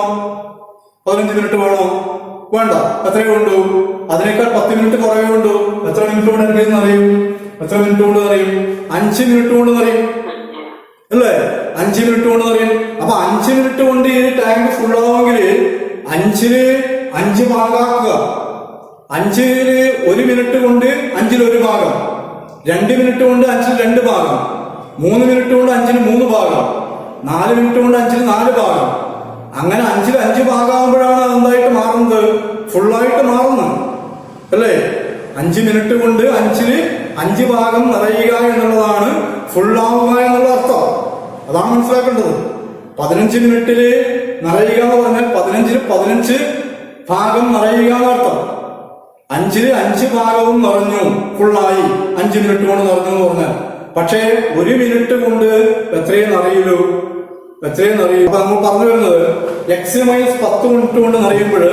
15 മിനിറ്റ് വേണോ? വേണ്ട. എത്രയേ വേണ്ടു? അതിനേക്കാൾ 10 മിനിറ്റ് കുറവേ വേണ്ടു. എത്ര മിനിറ്റ് കൊണ്ട് എനിക്ക് അറിയും? എത്ര മിനിറ്റ് കൊണ്ട് അറിയും? 5 മിനിറ്റ് കൊണ്ട് അറിയും അല്ലേ. 5 മിനിറ്റ് കൊണ്ട് അറിയും. അപ്പൊ 5 മിനിറ്റ് കൊണ്ട് ഈ ടാങ്ക് ഫുള്ളാവെങ്കിൽ 5-ല് 5 ഭാഗമാക്കുക. 5-ല് 1 മിനിറ്റ് കൊണ്ട് 5-ൽ 1 ഭാഗം, 2 മിനിറ്റ് കൊണ്ട് 5-ൽ 2 ഭാഗം, 3 മിനിറ്റ് കൊണ്ട് 5-ൽ 3 ഭാഗം, 4 മിനിറ്റ് കൊണ്ട് 5-ൽ 4 ഭാഗം. അങ്ങനെ 5-ൽ 5 ഭാഗമാകുമ്പോഴാണ് അതെന്തായിട്ട് മാറുന്നത്? ഫുള്ളായിട്ട് മാറുന്നത് അല്ലേ. 5 മിനിറ്റ് കൊണ്ട് 5-ൽ 5 ഭാഗം നിറയുക എന്നുള്ളതാണ് ഫുള്ളാവുക എന്നുള്ള അർത്ഥം. അതാണ് മനസ്സിലാക്കേണ്ടത്. 15 മിനിറ്റില് നിറയുക എന്ന് പറഞ്ഞാൽ 15-ൽ 15 ഭാഗം നിറയുക എന്നർത്ഥം. 5-ൽ 5 ഭാഗവും നിറഞ്ഞു, ഫുള്ളായി 5 മിനിറ്റ് കൊണ്ട് നിറഞ്ഞു എന്ന് പറഞ്ഞാൽ. പക്ഷേ 1 മിനിറ്റ് കൊണ്ട് എത്രയും നിറയുള്ളൂ? അപ്പൊ നമ്മൾ പറഞ്ഞു വരുന്നത് എക്സ് മൈനസ് 10 മിനിറ്റ് കൊണ്ട് നിറയുമ്പോൾ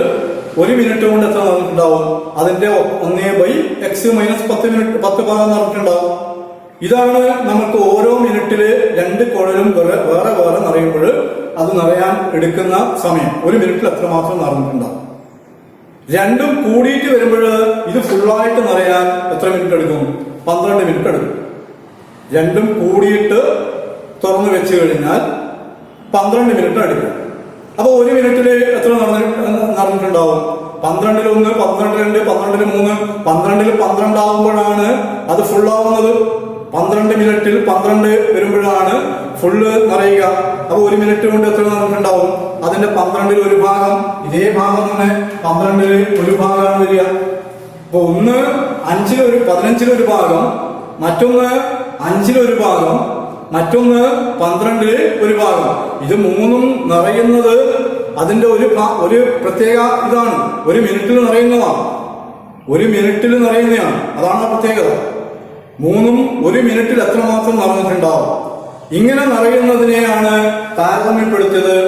1 മിനിറ്റ് കൊണ്ട് എത്ര നിറഞ്ഞിട്ടുണ്ടാവും? അതിന്റെ 1/x മൈനസ് 10 മിനിറ്റ് 10 ഭാഗം നിറഞ്ഞിട്ടുണ്ടാവും. ഇതാണ് നമുക്ക് ഓരോ മിനിറ്റില് 2 കുഴലും വേറെ വേറെ നിറയുമ്പോൾ അത് നിറയാൻ എടുക്കുന്ന സമയം. 1 മിനിറ്റിൽ എത്രമാത്രം നിറഞ്ഞിട്ടുണ്ടാവും. രണ്ടും കൂടിയിട്ട് വരുമ്പോൾ ഇത് ഫുള്ളായിട്ട് നിറയാൻ എത്ര മിനിറ്റ് എടുക്കും? 12 മിനിറ്റ് എടുക്കും. രണ്ടും കൂടിയിട്ട് തുറന്നു വെച്ച് കഴിഞ്ഞാൽ 12 മിനിറ്റ് എടുക്കും. അപ്പൊ 1 മിനിറ്റില് എത്ര നടന്നിട്ടുണ്ടാവും? 12-ൽ 1, 12-ൽ 2, 12-ൽ 3, 12-ൽ 12 ആവുമ്പോഴാണ് അത് ഫുള്ളാവുന്നത്. 12 മിനിറ്റിൽ 12 വരുമ്പോഴാണ് ഫുള്ള് നിറയുക. അപ്പൊ 1 മിനിറ്റ് കൊണ്ട് എത്ര നടന്നിട്ടുണ്ടാവും? അതിന്റെ 12-ൽ 1 ഭാഗം. ഇതേ ഭാഗം തന്നെ 12-ൽ 1 ഭാഗമാണ് വരിക. അപ്പൊ ഒന്ന് 15 ഭാഗം, മറ്റൊന്ന് 5 ഭാഗം, മറ്റൊന്ന് 12 ഭാഗം. ഇത് മൂന്നും നിറയുന്നത് അതിന്റെ ഒരു പ്രത്യേക ഇതാണ്. 1 മിനിറ്റിൽ നിറയുന്നതാണ്. 1 മിനിറ്റിൽ നിറയുന്നതാണ്. അതാണ് ആ പ്രത്യേകത. മൂന്നും 1 മിനിറ്റിൽ എത്രമാത്രം നിറഞ്ഞിട്ടുണ്ടാവും. ഇങ്ങനെ നിറയുന്നതിനെയാണ് താരതമ്യപ്പെടുത്തിയത്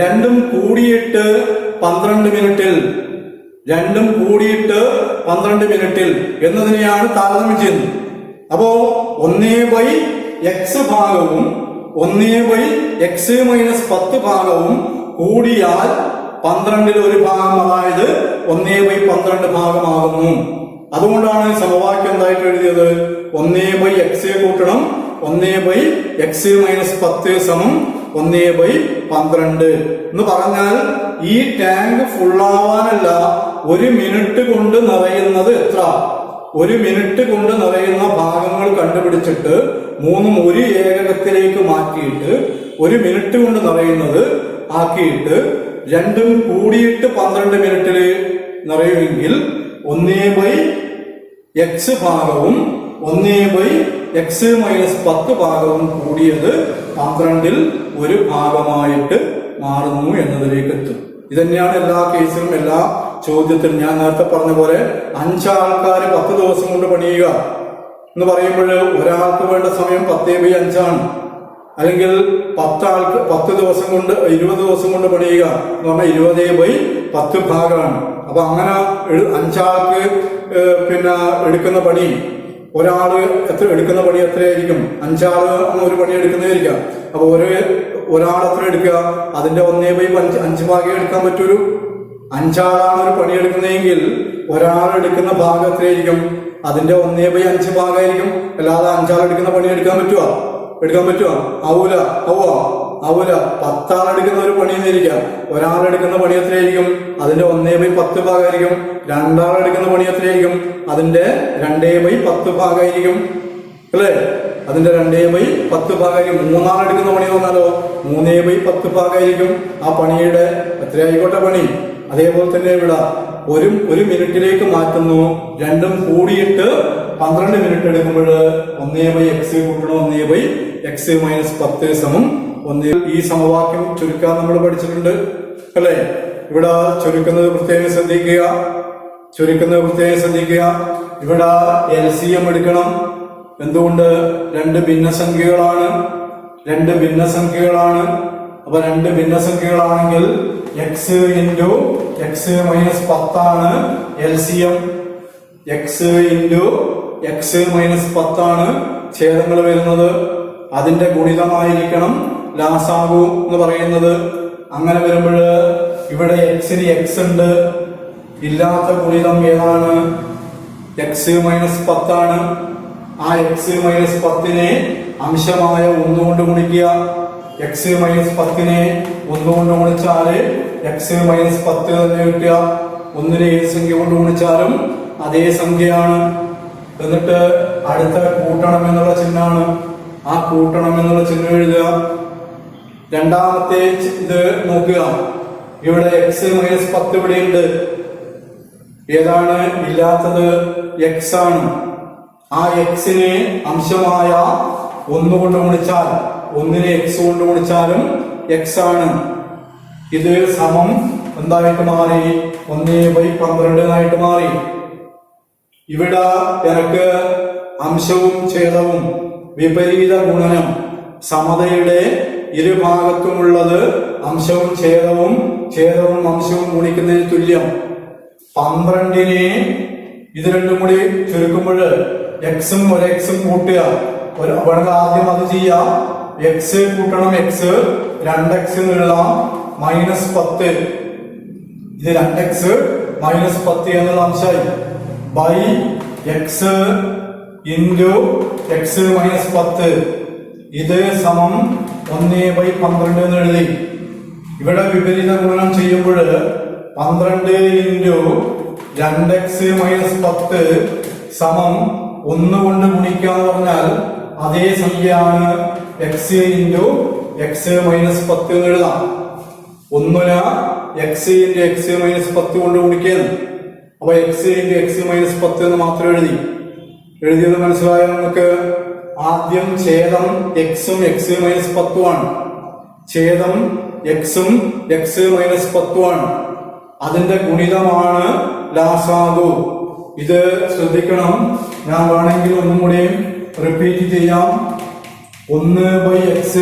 രണ്ടും കൂടിയിട്ട് 12 മിനിറ്റിൽ. രണ്ടും കൂടിയിട്ട് 12 മിനിറ്റിൽ എന്നതിനെയാണ് താരതമ്യം ചെയ്യുന്നത്. അപ്പോ 1/x ഭാഗവും 1/x-10 ഭാഗവും കൂടിയാൽ 12 ഭാഗം, അതായത് 1/12 ഭാഗമാകുന്നു. അതുകൊണ്ടാണ് സമവാക്യം എന്തായിട്ട് എഴുതിയത്? 1/x കൂട്ടണം 1/x-10 സമം 1/12 എന്ന് പറഞ്ഞാൽ ഈ ടാങ്ക് ഫുള്ളാവാനല്ല, 1 മിനിറ്റ് കൊണ്ട് നിറയുന്നത് എത്ര? 1 മിനിറ്റ് കൊണ്ട് നിറയുന്ന ഭാഗങ്ങൾ കണ്ടുപിടിച്ചിട്ട് മൂന്നും ഒരു ഏകകത്തിലേക്ക് മാറ്റിയിട്ട് 1 മിനിറ്റ് കൊണ്ട് നിറയുന്നത് ആക്കിയിട്ട് രണ്ടും കൂടിയിട്ട് 12 മിനിറ്റിൽ നിറയുമെങ്കിൽ 1/x ഭാഗവും 1/x-10 ഭാഗവും കൂടിയത് 12ൽ 1 ഭാഗമായിട്ട് മാറുന്നു എന്നതിലേക്ക് എത്തും. ഇതന്നെയാണ് എല്ലാ കേസിലും, എല്ലാ ചോദ്യത്തിലും. ഞാൻ നേരത്തെ പറഞ്ഞ പോലെ 5 ആൾക്കാർ 10 ദിവസം കൊണ്ട് പണിയുക എന്ന് പറയുമ്പോൾ ഒരാൾക്ക് വേണ്ട സമയം 10/5 ആണ്. അല്ലെങ്കിൽ 10 ദിവസം കൊണ്ട് 20 ദിവസം കൊണ്ട് പണിയുക എന്ന് പറഞ്ഞാൽ 20/10 ഭാഗമാണ്. അപ്പൊ അങ്ങനെ 5 ആൾക്ക് എടുക്കുന്ന പണി, ഒരാള് എടുക്കുന്ന പണി എത്രയായിരിക്കും? 5 ആള് ഒരു പണി എടുക്കുന്നതായിരിക്കാം. അപ്പൊ ഒരാൾ എത്ര എടുക്കുക? അതിന്റെ 1/5 ഭാഗം എടുക്കാൻ പറ്റൂലൂ. 5 ആളാണ് ഒരു പണി എടുക്കുന്നതെങ്കിൽ ഒരാൾ എടുക്കുന്ന ഭാഗം എത്രയായിരിക്കും? അതിന്റെ 1/5 ഭാഗമായിരിക്കും. അല്ലാതെ 5 ആൾ എടുക്കുന്ന പണി എടുക്കാൻ പറ്റുമോ? ആവൂല. 10 ആൾ എടുക്കുന്ന ഒരു പണി എന്നിരിക്കാം. ഒരാൾ എടുക്കുന്ന പണി എത്രയായിരിക്കും? അതിന്റെ 1/10 ഭാഗമായിരിക്കും. 2 ആൾ എടുക്കുന്ന പണി എത്രയായിരിക്കും? അതിന്റെ 2/10 ഭാഗമായിരിക്കും. അല്ലേ? അതിന്റെ 2/10 ഭാഗമായിരിക്കും. 3 ആൾ എടുക്കുന്ന പണി വന്നാലോ 3/10 ഭാഗമായിരിക്കും. ആ പണിയുടെ എത്രയായിക്കോട്ടെ പണി. അതേപോലെ തന്നെ ഇവിടെ ഒരു മിനിറ്റിലേക്ക് മാറ്റുന്നു. രണ്ടും കൂടിയിട്ട് 12 മിനിറ്റ് എടുക്കുമ്പോൾ 1/x കൂട്ടണം 1/x-10 സമം 1. ഈ സമവാക്യം ചുരുക്കാൻ നമ്മൾ പഠിച്ചിട്ടുണ്ട് അല്ലെ? ഇവിടെ ചുരുക്കുന്നത് പ്രത്യേകം ശ്രദ്ധിക്കുക. ഇവിടെ LCM എടുക്കണം. എന്തുകൊണ്ട്? 2 ഭിന്നസംഖ്യകളാണ്. അപ്പൊ 2 ഭിന്നസംഖ്യകളാണെങ്കിൽ x×x-10 ആണ് LCM. x×x-10 ആണ് ഛേദങ്ങൾ വരുന്നത്. അതിന്റെ ഗുണിതമായിരിക്കണം ലാസാഗു എന്ന് പറയുന്നത്. അങ്ങനെ വരുമ്പോൾ ഇവിടെ x-ന് x ഉണ്ട്. ഇല്ലാത്ത ഗുണിതം ഏതാണ്? x-10 ആണ്. ആ x-10നെ അംശമായ 1 കൊണ്ട് ഗുണിക്കുക. x-10നെ 1 കൊണ്ട് ഗുണിച്ചാല് x-10 തന്നെ കിട്ടുക. 1നെ ഏത് സംഖ്യ കൊണ്ട് ഗുണിച്ചാലും അതേ സംഖ്യയാണ്. എന്നിട്ട് അടുത്ത കൂട്ടണം എന്നുള്ള ചിഹ്നമാണ്. ആ കൂട്ടണം എന്നുള്ള ചിഹ്നം എഴുതുക. രണ്ടാമത്തെ ഇത് നോക്കുക. ഇവിടെ x-10 ഇവിടെ ഉണ്ട്. ഏതാണ് ഇല്ലാത്തത്? x ആണ്. ആ x-നെ അംശമായ 1 കൊണ്ട് ഗുണിച്ചാൽ 1നെ x കൊണ്ട് ഗുണിച്ചാലും x ആണ്. ഇത് സമം എന്തായിട്ട് മാറി? 1/12 ആയിട്ട് മാറി. ഇവിടെ എനിക്ക് അംശവും ഛേദവും വിപരീത ഗുണനം സമതയുടെ ഇരുഭാഗത്തുമുള്ളത് അംശവും ഛേദവും അംശവും ഗുണിക്കുന്നതിന് തുല്യം. 12നെ ഇത് രണ്ടും കൂടി ചുരുക്കുമ്പോൾ എക്സും ഒരു എക്സും കൂട്ടുക. വേണമെങ്കിൽ ആദ്യം അത് ചെയ്യാം. എക്സ് കൂട്ടണം എക്സ്, 2x എഴുതാം, -10. ഇത് 2x -10 എന്നുള്ള അംശമായി. ബൈ എക്സ് ഇൻറ്റു എക്സ് -10 ഇത് സമം 1/12 എന്ന് എഴുതി. ഇവിടെ വിപരീത ഗുണനം ചെയ്യുമ്പോൾ 12 ഇൻറ്റു 2x -10 സമം 1 കൊണ്ട് ഗുണിക്കുക എന്ന് പറഞ്ഞാൽ അതേ സംഖ്യയാണ് x ഇൻറ്റു x -10 എന്ന് എഴുതാം. 1ന് x ഇൻറ്റു x -10 കൊണ്ട് ഗുണിക്കുന്നു. അപ്പൊ എക്സ് ഇൻറ്റു എക്സ് മൈനസ് 10 എന്ന് മാത്രം എഴുതിയത് മനസ്സിലായോ നമുക്ക്? ആദ്യം ഛേദം എക്സും എക്സ് മൈനസ് 10 ആണ്. ഛേദം എക്സും എക്സ് മൈനസ് 10 ആണ്. അതിന്റെ ഗുണിതമാണ് ലാസാഗു. ഇത് ശ്രദ്ധിക്കണം. ഞാൻ വേണമെങ്കിൽ ഒന്നും കൂടി റിപ്പീറ്റ് ചെയ്യാം. 1/x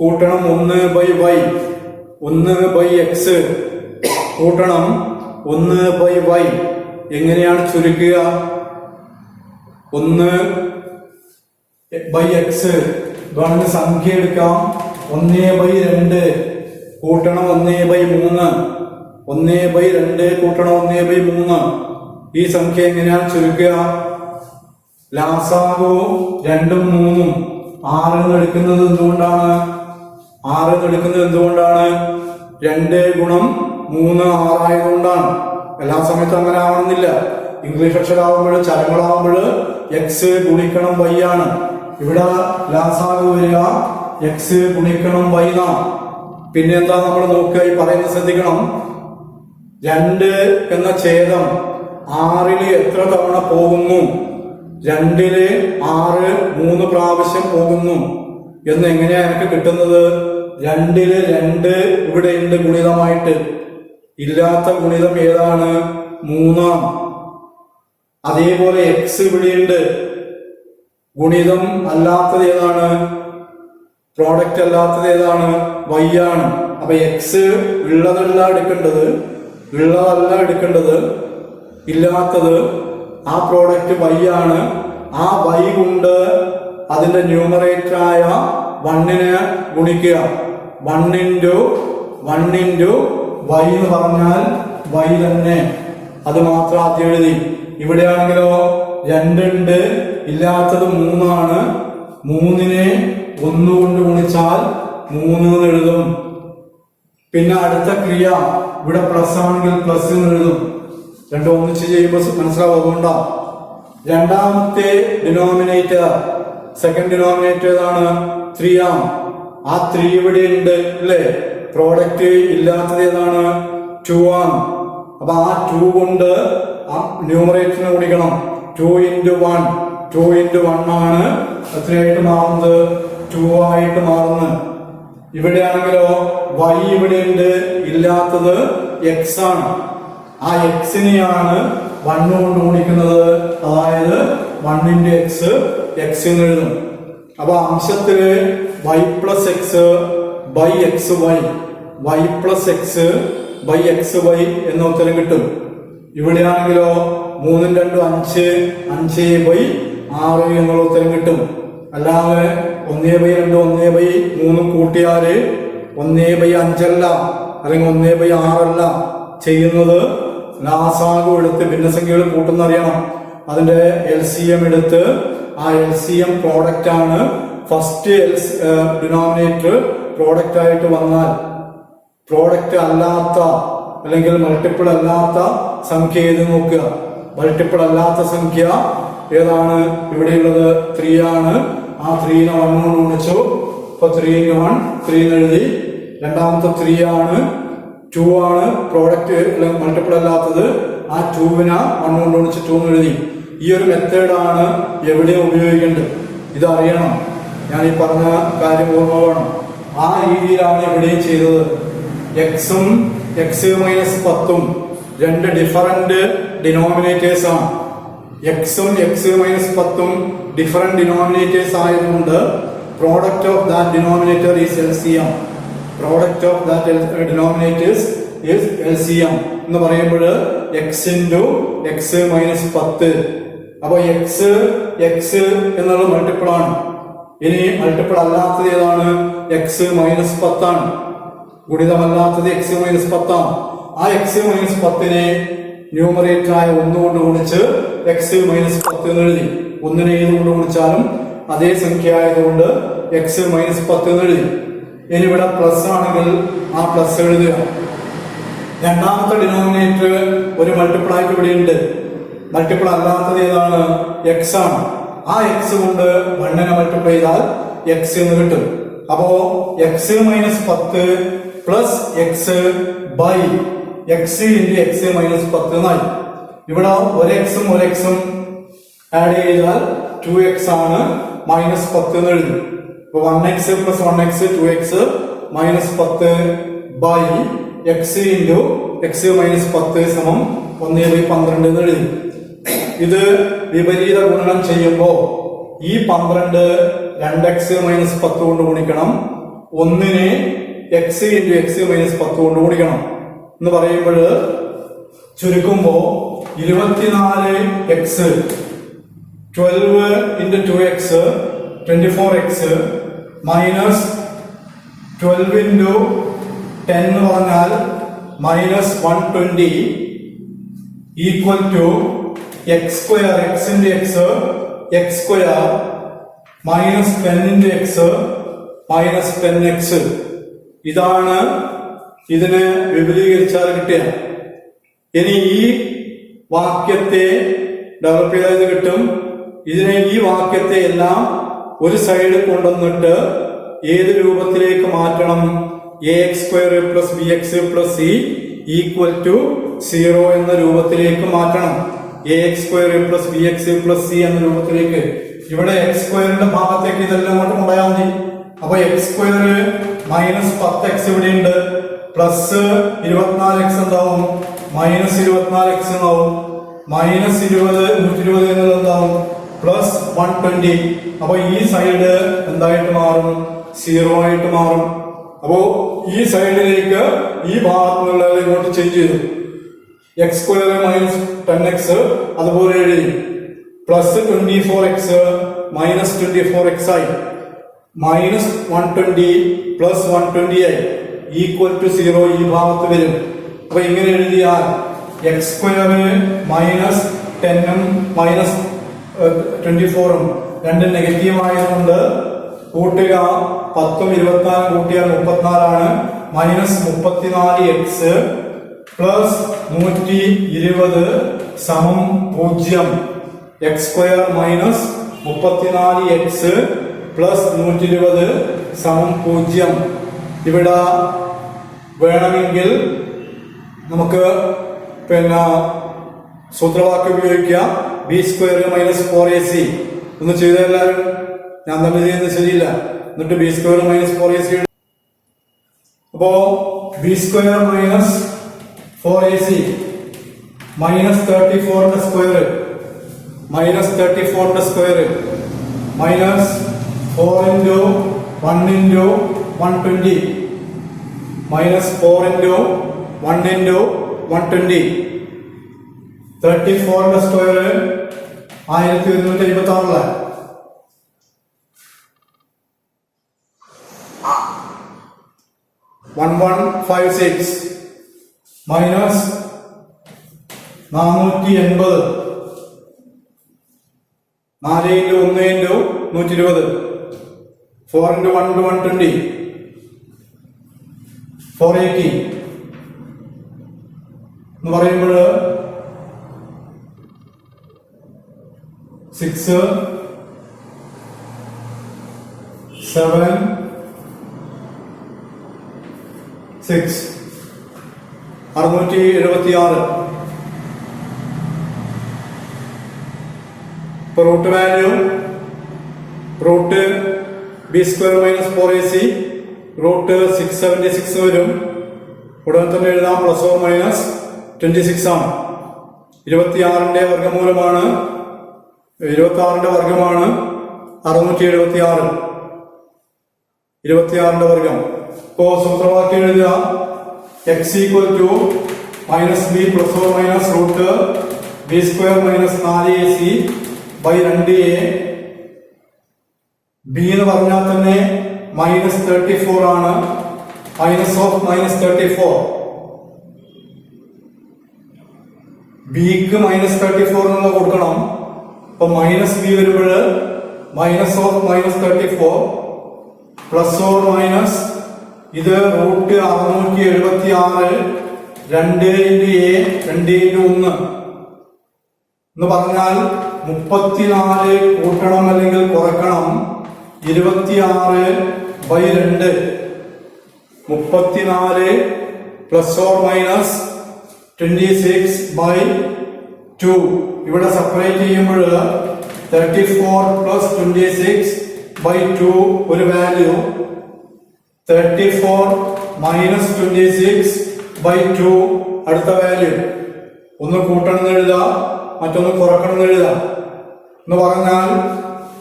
കൂട്ടണം 1/y, 1/x കൂട്ടണം 1/y. എങ്ങനെയാണ് ചുരുക്കുക? 1/x വേണമെങ്കിൽ സംഖ്യ എടുക്കാം. 1/2 കൂട്ടണം 1/3, 1/2 കൂട്ടണം 1/3. ഈ സംഖ്യ എങ്ങനെയാണ് ചുരുക്കുക? ലാസാഗു 2ഉം 3ഉം 6 എടുക്കുന്നത് എന്തുകൊണ്ടാണ്? 2 ഗുണം 3 6 ആയതുകൊണ്ടാണ്. എല്ലാ സമയത്തും അങ്ങനെ ആവണമെന്നില്ല. ഇംഗ്ലീഷ് അക്ഷരമാകുമ്പോൾ ചരങ്ങളാകുമ്പോൾ എക്സ് ഗുണിക്കണം വൈ ആണ്. ഇവിടെ ലാസാഗു വരിക എക്സ് ഗുണിക്കണം വൈ എന്നാണ്. പിന്നെ എന്താ നമ്മൾ നോക്കുക? ഈ പറയുന്നത് ശ്രദ്ധിക്കണം. 2 എന്ന ഛേദം 6 എത്ര തവണ പോകുന്നു? 2 6 3 പ്രാവശ്യം പോകുന്നു എന്ന് എങ്ങനെയാ എനിക്ക് കിട്ടുന്നത്? 2 2 ഇവിടെ ഉണ്ട് ഗുണിതമായിട്ട്. ഇല്ലാത്ത ഗുണിതം ഏതാണ്? 3. അതേപോലെ എക്സ് ഇവിടെയുണ്ട്. ഗുണിതം അല്ലാത്തത് ഏതാണ്? പ്രോഡക്റ്റ് അല്ലാത്തത് ഏതാണ്? വൈ ആണ്. അപ്പൊ എക്സ് ഉള്ളതല്ല എടുക്കേണ്ടത്, ഇല്ലാത്തത് ആ പ്രോഡക്റ്റ് വൈ ആണ്. ആ വൈ കൊണ്ട് അതിന്റെ ന്യൂമറേറ്ററായ 1നെ ഗുണിക്കുക. 1 ഇൻറ്റു വൈ എന്ന് പറഞ്ഞാൽ വൈ തന്നെ. അത് മാത്രം ആദ്യം എഴുതി. ഇവിടെയാണെങ്കിലോ 2 ഉണ്ട്, ഇല്ലാത്തത് 3 ആണ്. 3നെ 1 കൊണ്ട് ഗുണിച്ചാൽ 3 എന്ന് എഴുതും. പിന്നെ അടുത്ത ക്രിയ ഇവിടെ പ്ലസ് ആണെങ്കിൽ പ്ലസ് എന്ന് എഴുതും. രണ്ടും ഒന്നിച്ച് ചെയ്യുമ്പോൾ മനസ്സിലാവും. അതുകൊണ്ടാ രണ്ടാമത്തെ ഡിനോമിനേറ്റർ, സെക്കൻഡ് ഡിനോമിനേറ്റർ ഏതാണ്? 3 ആണ്. ആ 3 ഇവിടെ ഉണ്ട് അല്ലേ? പ്രോഡക്റ്റ് ഇല്ലാത്തത് ഏതാണ്? 2 ആണ്. അപ്പൊ ആ 2 കൊണ്ട് ആ ന്യൂമറേറ്ററിനെ ഗുണിക്കണം. 2 ഇൻറ്റു 1 ആണ് എത്രയായിട്ട് മാറുന്നത്? 2 ആയിട്ട് മാറുന്നത്. ഇവിടെയാണെങ്കിലോ y ഇവിടെ ഉണ്ട്, ഇല്ലാത്തത് x ആണ്. ആ എക്സിനെയാണ് 1 കൊണ്ട് ഗുണിക്കുന്നത്. അതായത് 1 ഇൻറ്റു x എന്ന് എഴുതും. അപ്പൊ അംശത്തില് y plus x by x y, y plus x by x y എന്ന ഉത്തരം കിട്ടും. ഇവിടെയാണെങ്കിലോ 3 2 5, 5/6 എന്നുള്ള ഉത്തരം കിട്ടും. അല്ലാതെ 1/2 1/3 കൂട്ടിയാല് 1/5 അല്ല, അല്ലെങ്കിൽ 1/6 അല്ല ചെയ്യുന്നത്. ലാസാഗു എടുത്ത് ഭിന്നസംഖ്യകൾ കൂട്ടുന്നറിയണം. അതിന്റെ LCM എടുത്ത് ആ LCM പ്രോഡക്റ്റ് ആണ്. ഫസ്റ്റ് ഡിനോമിനേറ്റർ പ്രോഡക്റ്റ് ആയിട്ട് വന്നാൽ പ്രോഡക്റ്റ് അല്ലാത്ത അല്ലെങ്കിൽ മൾട്ടിപ്പിൾ അല്ലാത്ത സംഖ്യ ഏത് നോക്കുക. മൾട്ടിപ്പിൾ അല്ലാത്ത സംഖ്യ ഏതാണ്? ഇവിടെയുള്ളത് 3 ആണ്. ആ 3നെ 1 കൊണ്ട് ഗുണിച്ചു. ഇപ്പൊ 3 ഇൻറ്റു 1 3 എന്ന് എഴുതി. രണ്ടാമത്തെ 3 ആണ്. 2 ആണ് പ്രോഡക്റ്റ് മൾട്ടിപ്പിൾ അല്ലാത്തത്. ആ 2നെ 1 കൊണ്ട് ഗുണിച്ച് 2 എന്ന് എഴുതി. ഈ ഒരു മെത്തേഡാണ് എവിടെയും ഉപയോഗിക്കേണ്ടത്. ഇതറിയണം. ഞാൻ ഈ പറഞ്ഞ കാര്യം ഓർമ്മ വേണം. ആ രീതിയിലാണ് എവിടെയും ചെയ്തത്. എക്സും എക്സ് മൈനസ് 10ഉം 2 ഡിഫറന്റ് ഡിനോമിനേറ്റേഴ്സ് ആണ്. എക്സും എക്സ് മൈനസ് 10ഉം ഡിഫറന്റ് ഡിനോമിനേറ്റേഴ്സ് ആയതുകൊണ്ട് product of that denominator is LCM. Product of that denominators is LCM എന്ന് പറയുമ്പോൾ എക്സ് ഇൻറ്റു എക്സ് മൈനസ് 10. അപ്പൊ എക്സ് എന്നുള്ളത് മൾട്ടിപ്പിൾ ആണ്. ഇനി മൾട്ടിപ്പിൾ അല്ലാത്തത് ഏതാണ്? എക്സ് മൈനസ് 10 ആണ്. ഗുണിതമല്ലാത്തത് എക്സ് മൈനസ് 10 ആണ്. ആ എക്സ് മൈനസ് 10നെ ന്യൂമറേറ്റർ ആയ 1 കൊണ്ട് ഗുണിച്ച് എക്സ് മൈനസ് 10 എന്ന് എഴുതി. 1നെ ഏത് കൊണ്ട് ഗുണിച്ചാലും അതേ സംഖ്യ ആയതുകൊണ്ട് എക്സ് മൈനസ് 10 എന്ന് എഴുതി. ഇനി ഇവിടെ പ്ലസ് ആണെങ്കിൽ ആ പ്ലസ് എഴുതുക. രണ്ടാമത്തെ ഡിനോമിനേറ്റർ ഒരു മൾട്ടിപ്പിൾ ആയിട്ട് ഇവിടെ ഉണ്ട്. മൾട്ടിപ്പിൾ അല്ലാത്തത് ഏതാണ്? എക്സ് ആണ്. ആ എക്സ് കൊണ്ട് 1നെ മൾട്ടിപ്ലൈ ചെയ്താൽ എക്സ് എന്ന് കിട്ടും. അപ്പോ x minus 10 plus x by x into x minus 10 എന്നായി. ഇവിടെ ഒരു എക്സും ഒരു എക്സും ആഡ് ചെയ്താൽ 2x ആണ് -10 എന്ന് എഴുതും. അപ്പൊ 1x + 1x 2x -10 by x into x -10 സമം 1/12 എന്ന് എഴുതും. ഇത് വിപരീത ഗുണനം ചെയ്യുമ്പോൾ ഈ 12 2x -10 കൊണ്ട് ഗുണിക്കണം, 1നെ x ഇൻറ്റു x -10 കൊണ്ട് ഗുണിക്കണം എന്ന് പറയുമ്പോൾ ചുരുക്കുമ്പോ 24x 12 into 2x 24x minus 12 into 10 എന്ന് പറഞ്ഞാൽ -120 equal to x square x into x square minus 10 into x minus 10x. ഇതാണ് ഇതിനെ വിപുലീകരിച്ചാൽ കിട്ടിയ. ഇനി ഈ വാക്യത്തെ ഡെവലപ്പ് ചെയ്ത് കിട്ടും. ഇതിനെ ഈ വാക്യത്തെ എല്ലാം ഒരു സൈഡ് കൊണ്ടുവന്നിട്ട് ഏത് രൂപത്തിലേക്ക് മാറ്റണം? ax² + bx + c equal to 0 എന്ന രൂപത്തിലേക്ക് മാറ്റണം. ax² + bx + c എന്ന രൂപത്തിലേക്ക്. ഇവിടെ x² ഭാഗത്തേക്ക് ഇതെല്ലാം കൊണ്ട് കൊണ്ടുപോയാൽ മതി. അപ്പൊ x² -10x ഇവിടെയുണ്ട്, പ്ലസ് 24x എന്താവും? -24x എന്നാവും. -20 120 എന്നത് എന്താവും? പ്ലസ് 120. അപ്പൊ ഈ സൈഡ് എന്തായിട്ട് മാറും? 0 ആയിട്ട് മാറും. അപ്പോ ഈ സൈഡിലേക്ക് ഈ ഭാഗത്തുനിന്നുള്ള ഇങ്ങോട്ട് ചേഞ്ച് ചെയ്തു. x² -10x അതുപോലെ എഴുതി, പ്ലസ് 24x -24x ആയി, -120 പ്ലസ് 120 ആയി, ഈക്വൽ ടു 0 ഈ ഭാഗത്ത് വരും. അപ്പൊ ഇങ്ങനെ എഴുതിയാൽ x² -10ഉം -24ഉം രണ്ടും നെഗറ്റീവ് ആയതുകൊണ്ട് കൂട്ടുക 10ഉം 24 കൂട്ടിയാൽ 34 ആണ്. -34x പ്ലസ് 120 സമം 0. x² -34x പ്ലസ് 120 സമം 0. ഇവിടെ വേണമെങ്കിൽ നമുക്ക് സൂത്രവാക്യം ഉപയോഗിക്കാം. b² -4ac ഒന്ന് ചെയ്തെല്ലാവരും. ഞാൻ തന്നെ ചെയ്യുന്നത് ശരിയില്ല. എന്നിട്ട് b² -4ac. അപ്പോ b² -4ac -34ന്റെ സ്ക്വയർ -34ന്റെ square minus 4 into 1 into 120 -4 into 1 into 120 34ന്റെ square 1256. 1156 minus 480 4 into 1 into 120 4 into 1 into 120 480 എന്ന് പറയുമ്പോൾ 6 7 6 676. ഇപ്പൊ root value root b² -4ac root 676 വരും. ഉടനെ തന്നെ എഴുതാം, പ്ലസ് ഓർ മൈനസ് 26 ആണ്. 26ന്റെ വർഗമൂലമാണ് 26ന്റെ വർഗമാണ് 676. 26ന്റെ വർഗം. ഇപ്പോ സൂത്രവാക്യം എഴുതുക. x equal to -b plus or minus root b² -4ac by 2a. b എന്ന് പറഞ്ഞാൽ തന്നെ -34 ആണ്. Minus of -34. ബിക്ക് -34 എന്നുള്ള കൊടുക്കണം. അപ്പൊ -b വരുമ്പോൾ minus of -34 plus or minus ഇത് റൂട്ട് 676 2 ഇൻറ്റു a 2 ഇൻറ്റു 1 എന്ന് പറഞ്ഞാൽ 34 കൂട്ടണം അല്ലെങ്കിൽ കുറക്കണം. 26 by 2 34 plus or minus 26 by 2 ഇവിടെ സെപ്പറേറ്റ് ചെയ്യുമ്പോൾ 34 പ്ലസ് 26 ബൈ 2 ഒരു വാല്യൂ, 34 മൈനസ് 26 ബൈ 2 അടുത്ത വാല്യൂ. ഒന്ന് കൂട്ടണം എന്ന് എഴുതാം, മറ്റൊന്ന് കുറക്കണം എന്ന് എഴുതാം. എന്ന് പറഞ്ഞാൽ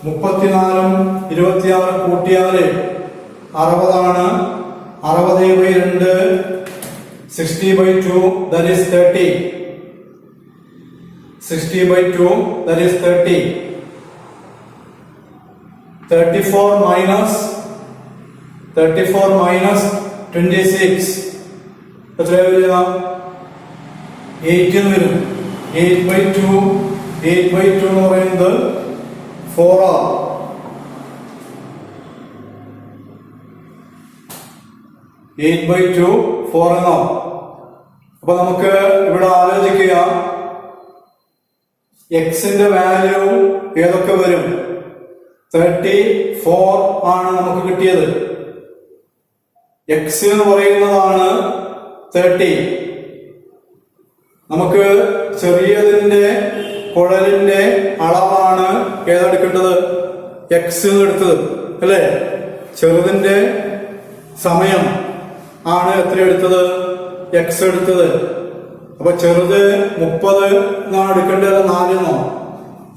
34ഉം 26ഉം കൂട്ടിയാല് 60 60 by 2 60 by 2 that is 30. 60 by 2 that is 30. 34 minus 26 എത്ര വരിക? 8 എന്ന് വരും. 8 by 2 എന്ന് പറയുന്നത് 4 ആണ്. 8 by 2 4 എന്നാവും. അപ്പൊ നമുക്ക് ഇവിടെ ആലോചിക്കുക, എക്സിന്റെ വാല്യൂ ഏതൊക്കെ വരും? 34 ആണ് നമുക്ക് കിട്ടിയത്. എക്സ് എന്ന് പറയുന്നതാണ് 30. നമുക്ക് ചെറിയതിന്റെ കുഴലിന്റെ അളവാണ് ഏതെടുക്കേണ്ടത്? എക്സ് എടുത്തത് അല്ലേ? ചെറുതിന്റെ സമയം ആണ് എത്ര എടുത്തത്? എക്സ് എടുത്തത്. അപ്പൊ ചെറുത് 30 എന്നാണ് എടുക്കേണ്ടത്, 4 എന്നോ?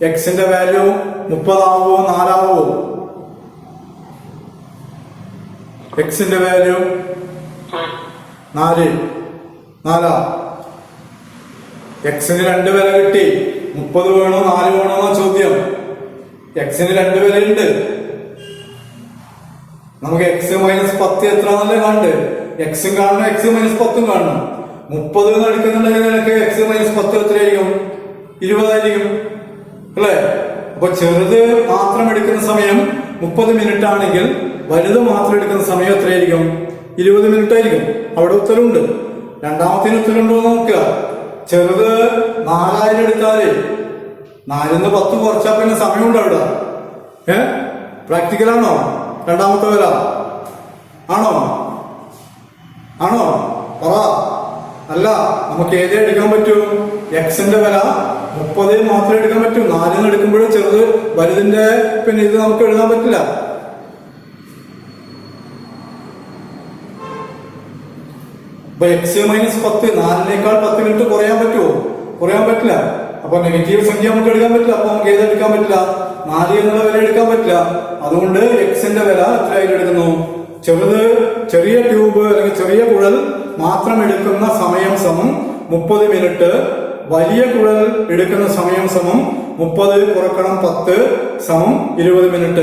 എക്സിന്റെ വാല്യൂ 30 ആവോ 4 ആവോ? എക്സിന്റെ വാല്യൂ 4. എക്സിന് 2 വില കിട്ടി. 30 വേണോ 4 വേണോ എന്ന ചോദ്യം. എക്സിന് 2 വിലയുണ്ട്. നമുക്ക് എക്സ് മൈനസ് 10 എത്രയാണല്ലേ കാണണ്ടേ? എക്സും കാണണം, എക്സ് മൈനസ് 10ഉം കാണണം. 30 എന്ന് എടുക്കുന്നുണ്ടെങ്കിൽ നിനക്ക് എക്സ് മൈനസ് 10 എത്രയായിരിക്കും? 20 ആയിരിക്കും അല്ലേ? അപ്പൊ ചെറുത് മാത്രം എടുക്കുന്ന സമയം 30 മിനിറ്റ് ആണെങ്കിൽ വലുത് മാത്രം എടുക്കുന്ന സമയം എത്രയായിരിക്കും? 20 മിനിറ്റ് ആയിരിക്കും. അവിടെ ഉത്തരവുണ്ട്. രണ്ടാമത്തിന് ഉത്തരവുണ്ടോ നോക്കുക. ചെറുത് 4000 എടുത്താല് 4ന്ന് 10 കുറച്ചാ പിന്നെ സമയമുണ്ട് അവിടെ. പ്രാക്ടിക്കലാണോ? രണ്ടാമത്തെ വില ആണോ? പറ. അല്ല, നമുക്ക് ഏതേ എടുക്കാൻ പറ്റൂ? എക്സിന്റെ വില 30 മാത്രമേ എടുക്കാൻ പറ്റൂ. 4ന്ന് എടുക്കുമ്പോഴും ചെറുത് വലുതിന്റെ പിന്നെ ഇത് നമുക്ക് എഴുതാൻ പറ്റില്ല. അപ്പൊ എക്സ് മൈനസ് 10 4നേക്കാൾ 10 മിനിറ്റ് കുറയാൻ പറ്റുമോ? കുറയാൻ പറ്റില്ല. അപ്പൊ നെഗറ്റീവ് സംഖ്യ നമുക്ക് എടുക്കാൻ പറ്റില്ല. അപ്പൊ നമുക്ക് ഏതെടുക്കാൻ പറ്റില്ല? 4 എന്നുള്ള വില എടുക്കാൻ പറ്റില്ല. അതുകൊണ്ട് എക്സിന്റെ വില എത്രയായിട്ട് എടുക്കുന്നു? ചെറിയ ട്യൂബ് അല്ലെങ്കിൽ ചെറിയ കുഴൽ മാത്രം എടുക്കുന്ന സമയം സമം 30 മിനിറ്റ്. വലിയ കുഴൽ എടുക്കുന്ന സമയം സമം 30 കുറക്കണം 10 സമം 20 മിനിറ്റ്.